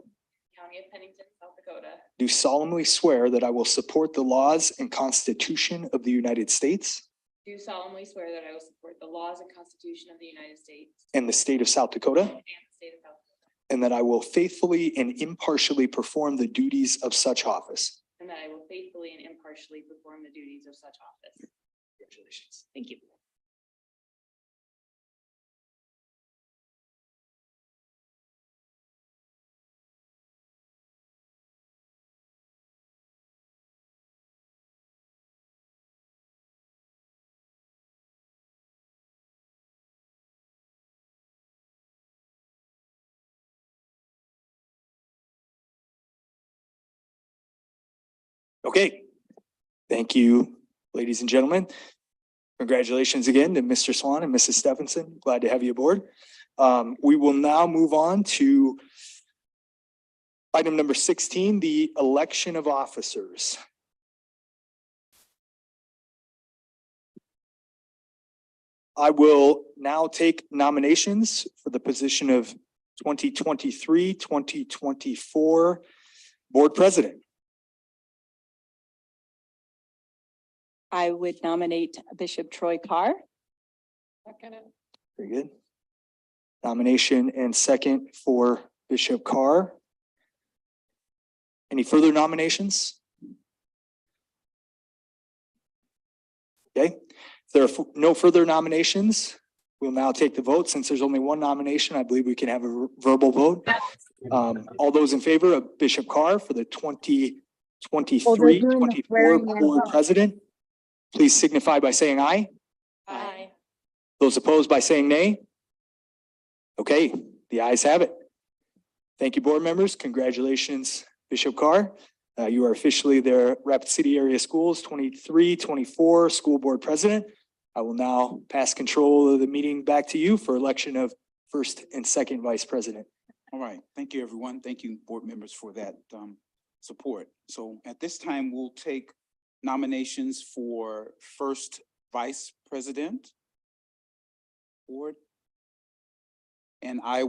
County of Pennington, South Dakota, do solemnly swear that I will support the laws and Constitution of the United States do solemnly swear that I will support the laws and Constitution of the United States and the state of South Dakota, and the state of South Dakota, and that I will faithfully and impartially perform the duties of such office. and that I will faithfully and impartially perform the duties of such office. Congratulations. Thank you. Okay, thank you, ladies and gentlemen. Congratulations again to Mr. Swan and Mrs. Stephenson. Glad to have you aboard. We will now move on to item number 16, the election of officers. I will now take nominations for the position of 2023-2024 board president. I would nominate Bishop Troy Carr. Second it. Very good. Nomination and second for Bishop Carr. Any further nominations? Okay, if there are no further nominations, we'll now take the vote. Since there's only one nomination, I believe we can have a verbal vote. All those in favor of Bishop Carr for the 2023-24 board president, please signify by saying aye. Aye. Those opposed by saying nay. Okay, the ayes have it. Thank you, board members. Congratulations, Bishop Carr. You are officially the Rapid City Area Schools 23-24 school board president. I will now pass control of the meeting back to you for election of first and second vice president. All right, thank you, everyone. Thank you, board members, for that support. So at this time, we'll take nominations for first vice president. Board. And I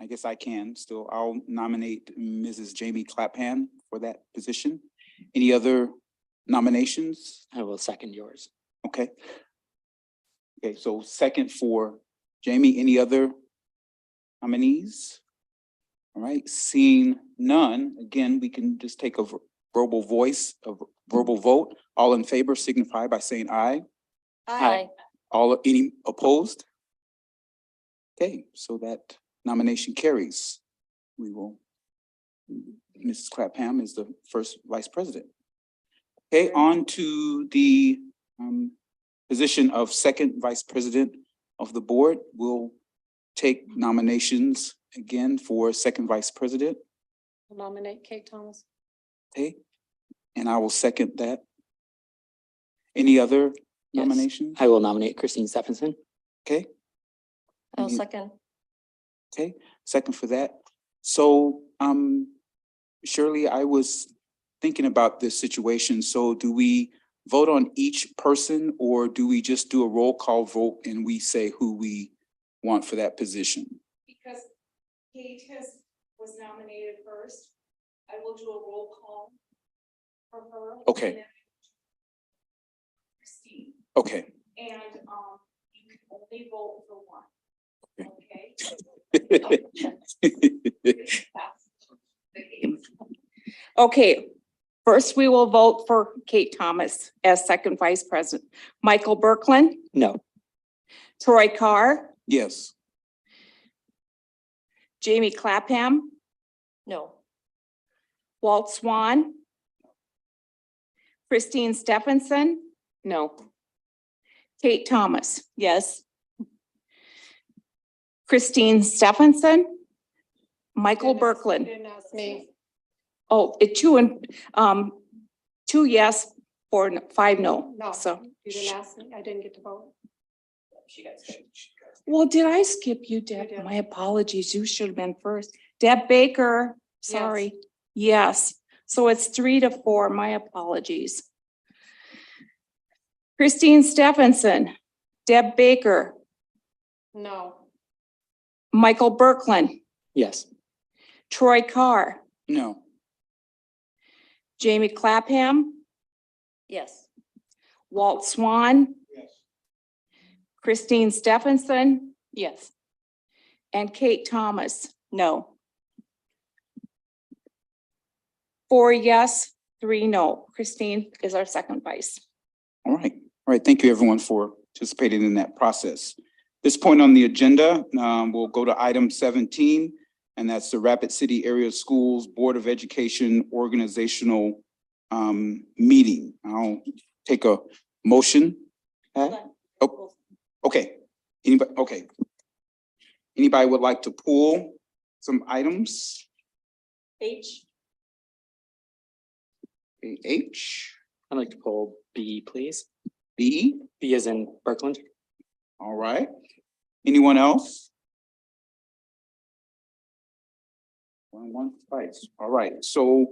guess I can still, I'll nominate Mrs. Jamie Clapham for that position. Any other nominations? I will second yours. Okay. Okay, so second for Jamie, any other nominees? All right, seeing none, again, we can just take a verbal vote. All in favor signify by saying aye. Aye. Any opposed? Okay, so that nomination carries. Mrs. Clapham is the first vice president. Okay, on to the position of second vice president of the board. We'll take nominations again for second vice president. I'll nominate Kate Thomas. Okay, and I will second that. Any other Yes. nominations? I will nominate Christine Stephenson. Okay. I'll Any- second. Okay, second for that. So, Shirley, I was thinking about this situation. So do we vote on each person or do we just do a roll call vote and we say who we want for that position? Because Kate was nominated first, I will do a roll call for her. Okay. and then Christine, Okay. and, you can only vote for one. Okay? Okay, first we will vote for Kate Thomas as second vice president. Michael Berkland, No. Troy Carr, Yes. Jamie Clapham, No. Walt Swan, Christine Stephenson, no. Kate Thomas, Yes. Christine Stephenson, Michael Didn't ask- Berkland. Didn't ask me. Oh, two yes, 5 no. No, So, you didn't ask me. I didn't get to vote. well, did I skip you, Deb? did. My apologies. You should have been first. Deb Baker, sorry. Yes, so it's 3-4. My apologies. Christine Stephenson, Deb Baker, No. Michael Berkland, Yes. Troy Carr, No. Jamie Clapham, Yes. Walt Swan, Yes. Christine Stephenson, Yes. and Kate Thomas. No. 4 yes, 3 no. Christine is our second vice. All right. Thank you, everyone, for participating in that process. This point on the agenda, we'll go to item 17, and that's the Rapid City Area Schools Board of Education organizational meeting. I'll take a motion. Hold Pat? on. Oh, okay. Anybody would like to pull some items? H. H, I'd like to pull B, please. B, B is in Berkland. all right. Anyone else? One twice. All right, so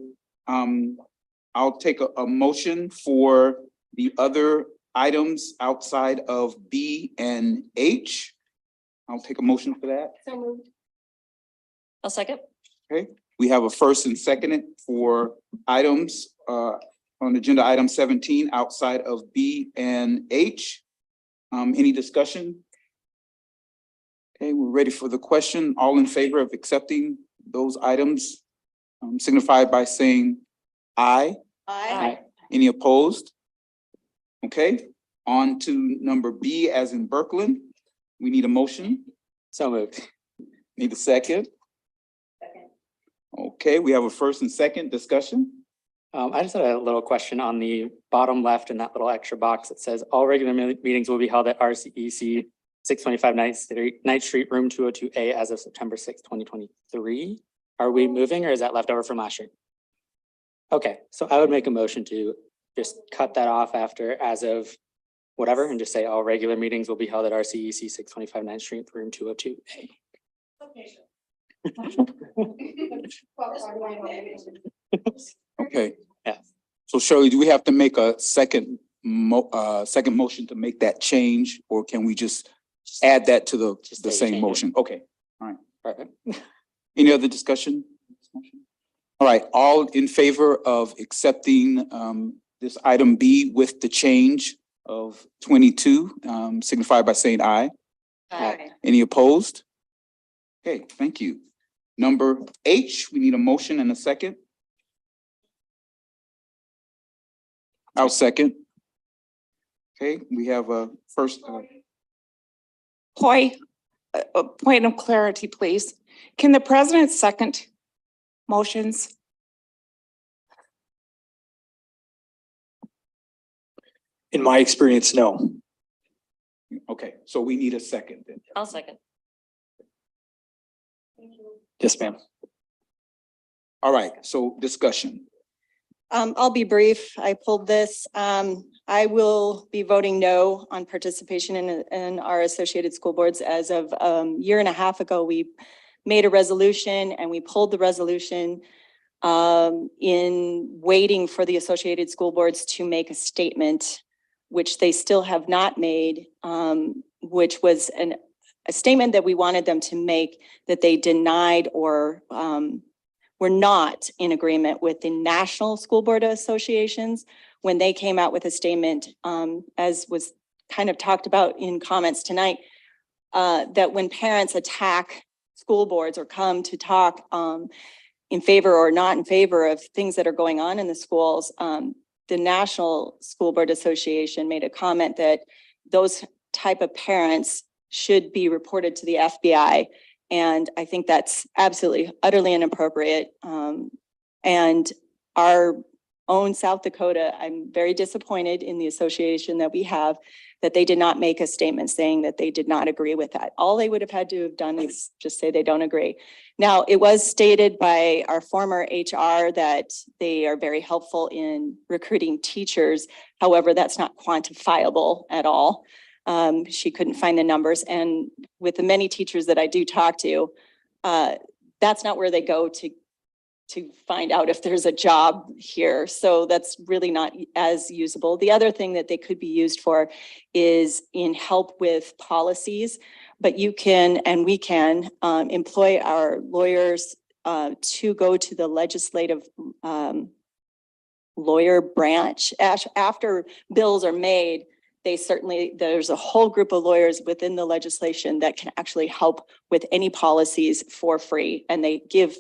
I'll take a motion for the other items outside of B and H. I'll take a motion for that. So moved. I'll second. Okay, we have a first and second for items from on agenda item 17 outside of B and H. Any discussion? Okay, we're ready for the question. All in favor of accepting those items, signify by saying aye. Aye. Any opposed? Okay, on to number B as in Berkeley. We need a motion. So moved. Need a second? Second. Okay, we have a first and second discussion. I just had a little question on the bottom left in that little extra box that says all regular meetings will be held at RCEC 625 Ninth Street, room 202A as of September 6th, 2023. Are we moving or is that left over from last year? Okay, so I would make a motion to just cut that off after as of whatever and just say all regular meetings will be held at RCEC 625 Ninth Street, room 202A. Okay. Yeah. So Shirley, do we have to make a second motion to make that change, or can we just add that to the Just say same change it. motion? Okay. Perfect. Any other discussion? All right, all in favor of accepting this item B with the change of 22, signify by saying aye. Aye. Any opposed? Okay, thank you. Number H, we need a motion and a second. I'll second. Okay, we have a first. Point of clarity, please. Can the president second motions? In my experience, no. Okay, so we need a second then. I'll second. Yes, ma'am. All right, so discussion. I'll be brief. I pulled this. I will be voting no on participation in our associated school boards. As of year and a half ago, we made a resolution and we pulled the resolution in waiting for the associated school boards to make a statement, which they still have not made, which was a statement that we wanted them to make, that they denied or were not in agreement with the National School Board Associations when they came out with a statement, as was kind of talked about in comments tonight, that when parents attack school boards or come to talk in favor or not in favor of things that are going on in the schools, the National School Board Association made a comment that those type of parents should be reported to the FBI. And I think that's absolutely utterly inappropriate. And our own South Dakota, I'm very disappointed in the association that we have, that they did not make a statement saying that they did not agree with that. All they would have had to have done is just say they don't agree. Now, it was stated by our former HR that they are very helpful in recruiting teachers. However, that's not quantifiable at all. She couldn't find the numbers. And with the many teachers that I do talk to, that's not where they go to find out if there's a job here. So that's really not as usable. The other thing that they could be used for is in help with policies, but you can, and we can, employ our lawyers to go to the legislative lawyer branch. After bills are made, there's a whole group of lawyers within the legislation that can actually help with any policies for free, and they give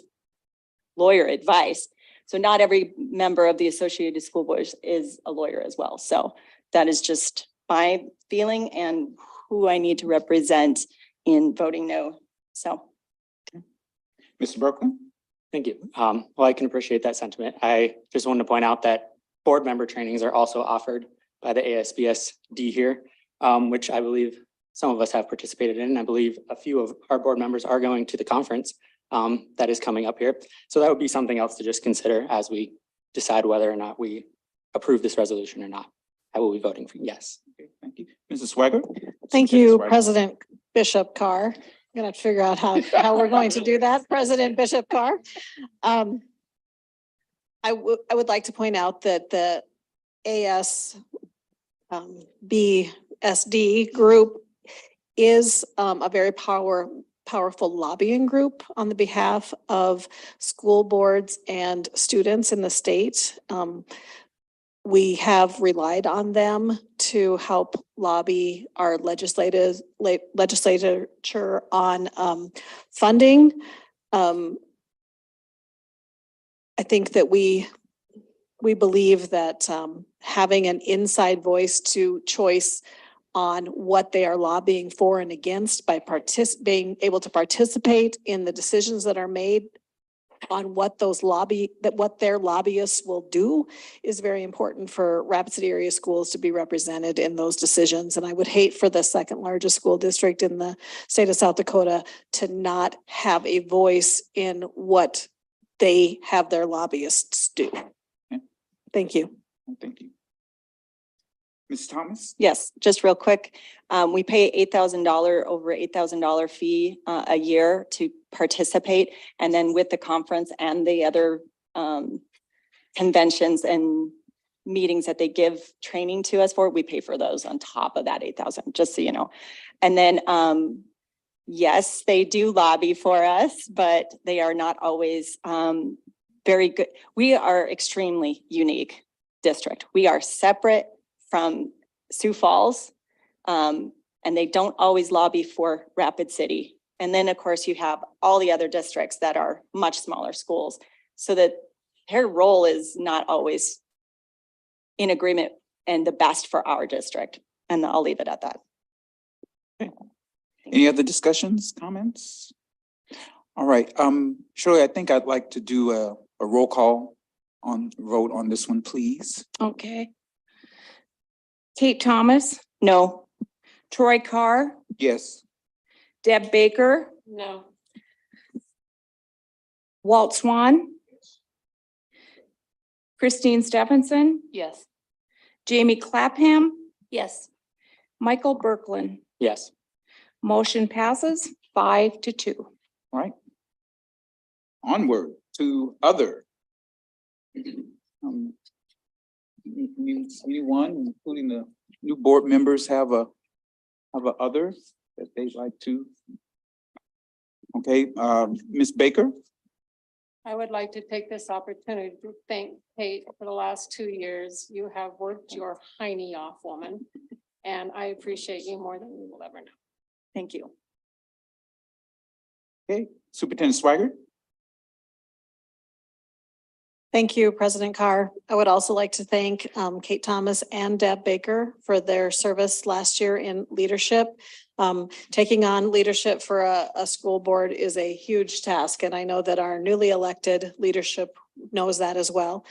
lawyer advice. So not every member of the Associated School Boards is a lawyer as well. So that is just my feeling and who I need to represent in voting no. So. Mr. Berkeley? Thank you. Well, I can appreciate that sentiment. I just wanted to point out that board member trainings are also offered by the ASBSD here, which I believe some of us have participated in. I believe a few of our board members are going to the conference that is coming up here. So that would be something else to just consider as we decide whether or not we approve this resolution or not. I will be voting for yes. Okay, thank you. Mrs. Swagger? Thank Superintendent you, Swagger. President Bishop Carr. I'm gonna have to figure out how we're going to do that, President Bishop Carr. I would like to point out that the BSD group is a very powerful lobbying group on the behalf of school boards and students in the state. we have relied on them to help lobby our legislature on funding. I think that we believe that having an inside voice to choice on what they are lobbying for and against by being able to participate in the decisions that are made on what what their lobbyists will do is very important for Rapid City area schools to be represented in those decisions. And I would hate for the second largest school district in the state of South Dakota to not have a voice in what they have their lobbyists do. Thank you. Thank you. Ms. Thomas? Yes, just real quick. We pay over $8,000 fee a year to participate. And then with the conference and the other conventions and meetings that they give training to us for, we pay for those on top of that 8,000, just so you know. And then, yes, they do lobby for us, but they are not always very good. We are extremely unique district. We are separate from Sioux Falls, and they don't always lobby for Rapid City. And then, of course, you have all the other districts that are much smaller schools, so that their role is not always in agreement and the best for our district. And I'll leave it at that. Any other discussions, comments? All right, Shirley, I think I'd like to do a roll call vote on this one, please. Okay. Kate Thomas, No. Troy Carr, Yes. Deb Baker, No. Walt Swan, Christine Stephenson, Yes. Jamie Clapham, Yes. Michael Berkland. Yes. Motion passes 5-2. All right. Onward to other. Anyone, including the new board members, have a other that they'd like to? Okay, Ms. Baker? I would like to take this opportunity to thank Kate for the last 2 years. You have worked your hiney off, woman, and I appreciate you more than you will ever know. Thank you. Okay, Superintendent Swigert? Thank you, President Carr. I would also like to thank Kate Thomas and Deb Baker for their service last year in leadership. Taking on leadership for a school board is a huge task, and I know that our newly elected leadership knows that as well.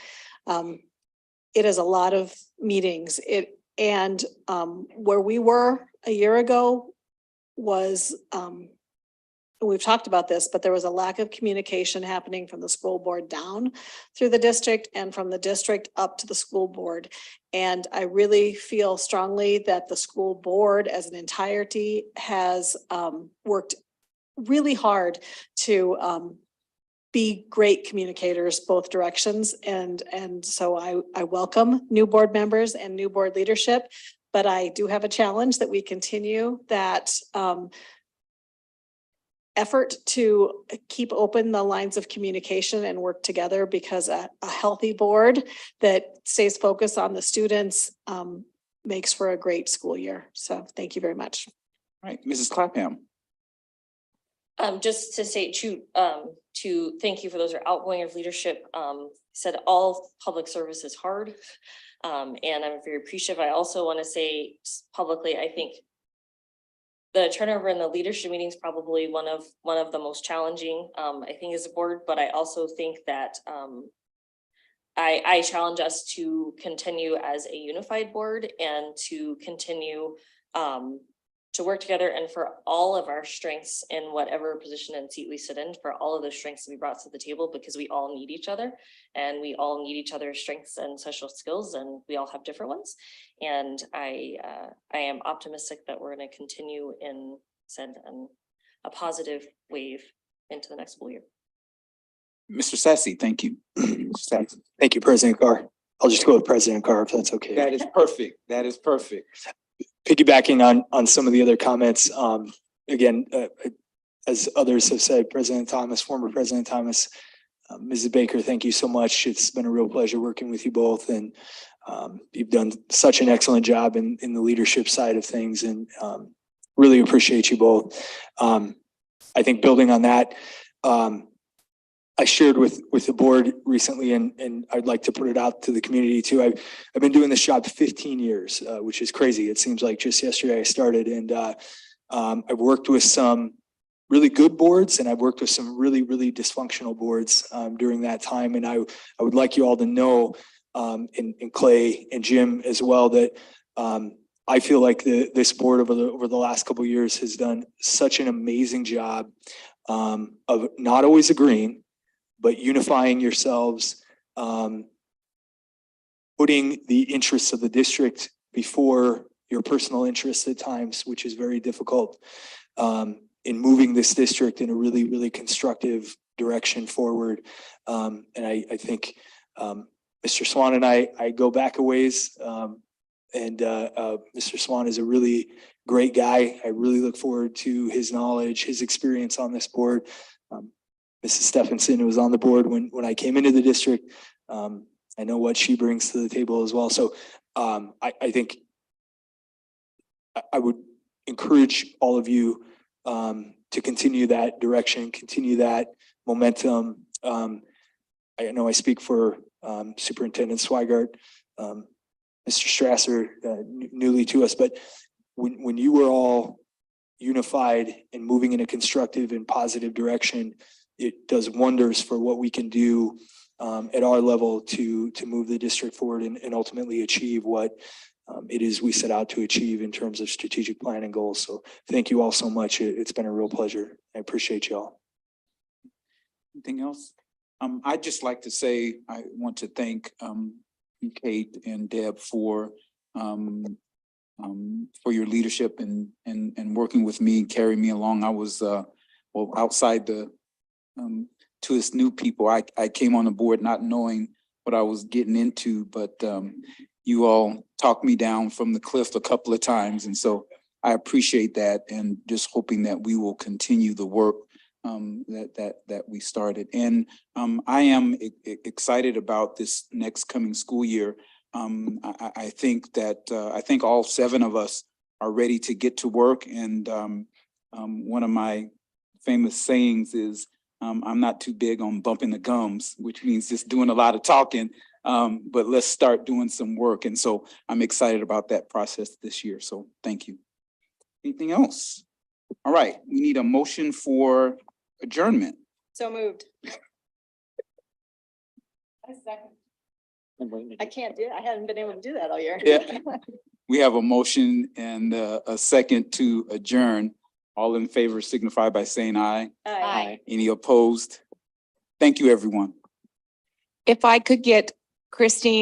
It is a lot of meetings. Where we were a year ago was we've talked about this, but there was a lack of communication happening from the school board down through the district and from the district up to the school board. And I really feel strongly that the school board as an entirety has worked really hard to be great communicators both directions. And so I welcome new board members and new board leadership, but I do have a challenge that we continue that effort to keep open the lines of communication and work together, because a healthy board that stays focused on the students makes for a great school year. So thank you very much. All right, Mrs. Clapham? Just to say to thank you for those who are outgoing of leadership. Said all public service is hard. And I'm very appreciative. I also want to say publicly, I think the turnover in the leadership meeting is probably one of the most challenging, I think, as a board, but I also think that I challenge us to continue as a unified board and to continue to work together, and for all of our strengths in whatever position and seat we sit in, for all of the strengths to be brought to the table, because we all need each other and we all need each other's strengths and social skills, and we all have different ones. And I am optimistic that we're going to continue in a positive wave into the next school year. Mr. Sassy, thank you. Sassy. Thank you, President Carr. I'll just go with President Carr if that's okay. That is perfect. That is perfect. Piggybacking on some of the other comments, again, as others have said, President Thomas, former President Thomas, Mrs. Baker, thank you so much. It's been a real pleasure working with you both, and You've done such an excellent job in the leadership side of things, and really appreciate you both. I think building on that, I shared with the board recently, and I'd like to put it out to the community too. I've been doing this job 15 years, which is crazy. It seems like just yesterday I started, and I've worked with some really good boards, and I've worked with some really, really dysfunctional boards during that time. And I would like you all to know, and Clay and Jim as well, that I feel like this board over the last couple of years has done such an amazing job of not always agreeing, but unifying yourselves, putting the interests of the district before your personal interests at times, which is very difficult, in moving this district in a really, really constructive direction forward. And I think Mr. Swan and I go back a ways, and Mr. Swan is a really great guy. I really look forward to his knowledge, his experience on this board. Mrs. Stephenson, who was on the board when I came into the district, I know what she brings to the table as well. So I think I would encourage all of you to continue that direction, continue that momentum. I know I speak for Superintendent Swigart, Mr. Strasser, newly to us, but when you were all unified and moving in a constructive and positive direction, it does wonders for what we can do at our level to move the district forward and ultimately achieve what it is we set out to achieve in terms of strategic plan and goals. So thank you all so much. It's been a real pleasure. I appreciate you all. Anything else? I'd just like to say, I want to thank Kate and Deb for your leadership and working with me, carry me along. I was outside the to us new people. I came on the board not knowing what I was getting into, but you all talked me down from the cliff a couple of times. And so I appreciate that, and just hoping that we will continue the work that we started. And I am excited about this next coming school year. I think all 7 of us are ready to get to work. And one of my famous sayings is, I'm not too big on bumping the gums, which means just doing a lot of talking, but let's start doing some work. And so I'm excited about that process this year. So thank you. Anything else? All right, we need a motion for adjournment. So moved. A second. I'm waiting to I can't do it. I haven't been able to do that all year. Yeah. We have a motion and a second to adjourn. All in favor signify by saying aye. Aye. Any opposed? Thank you, everyone. If I could get Christine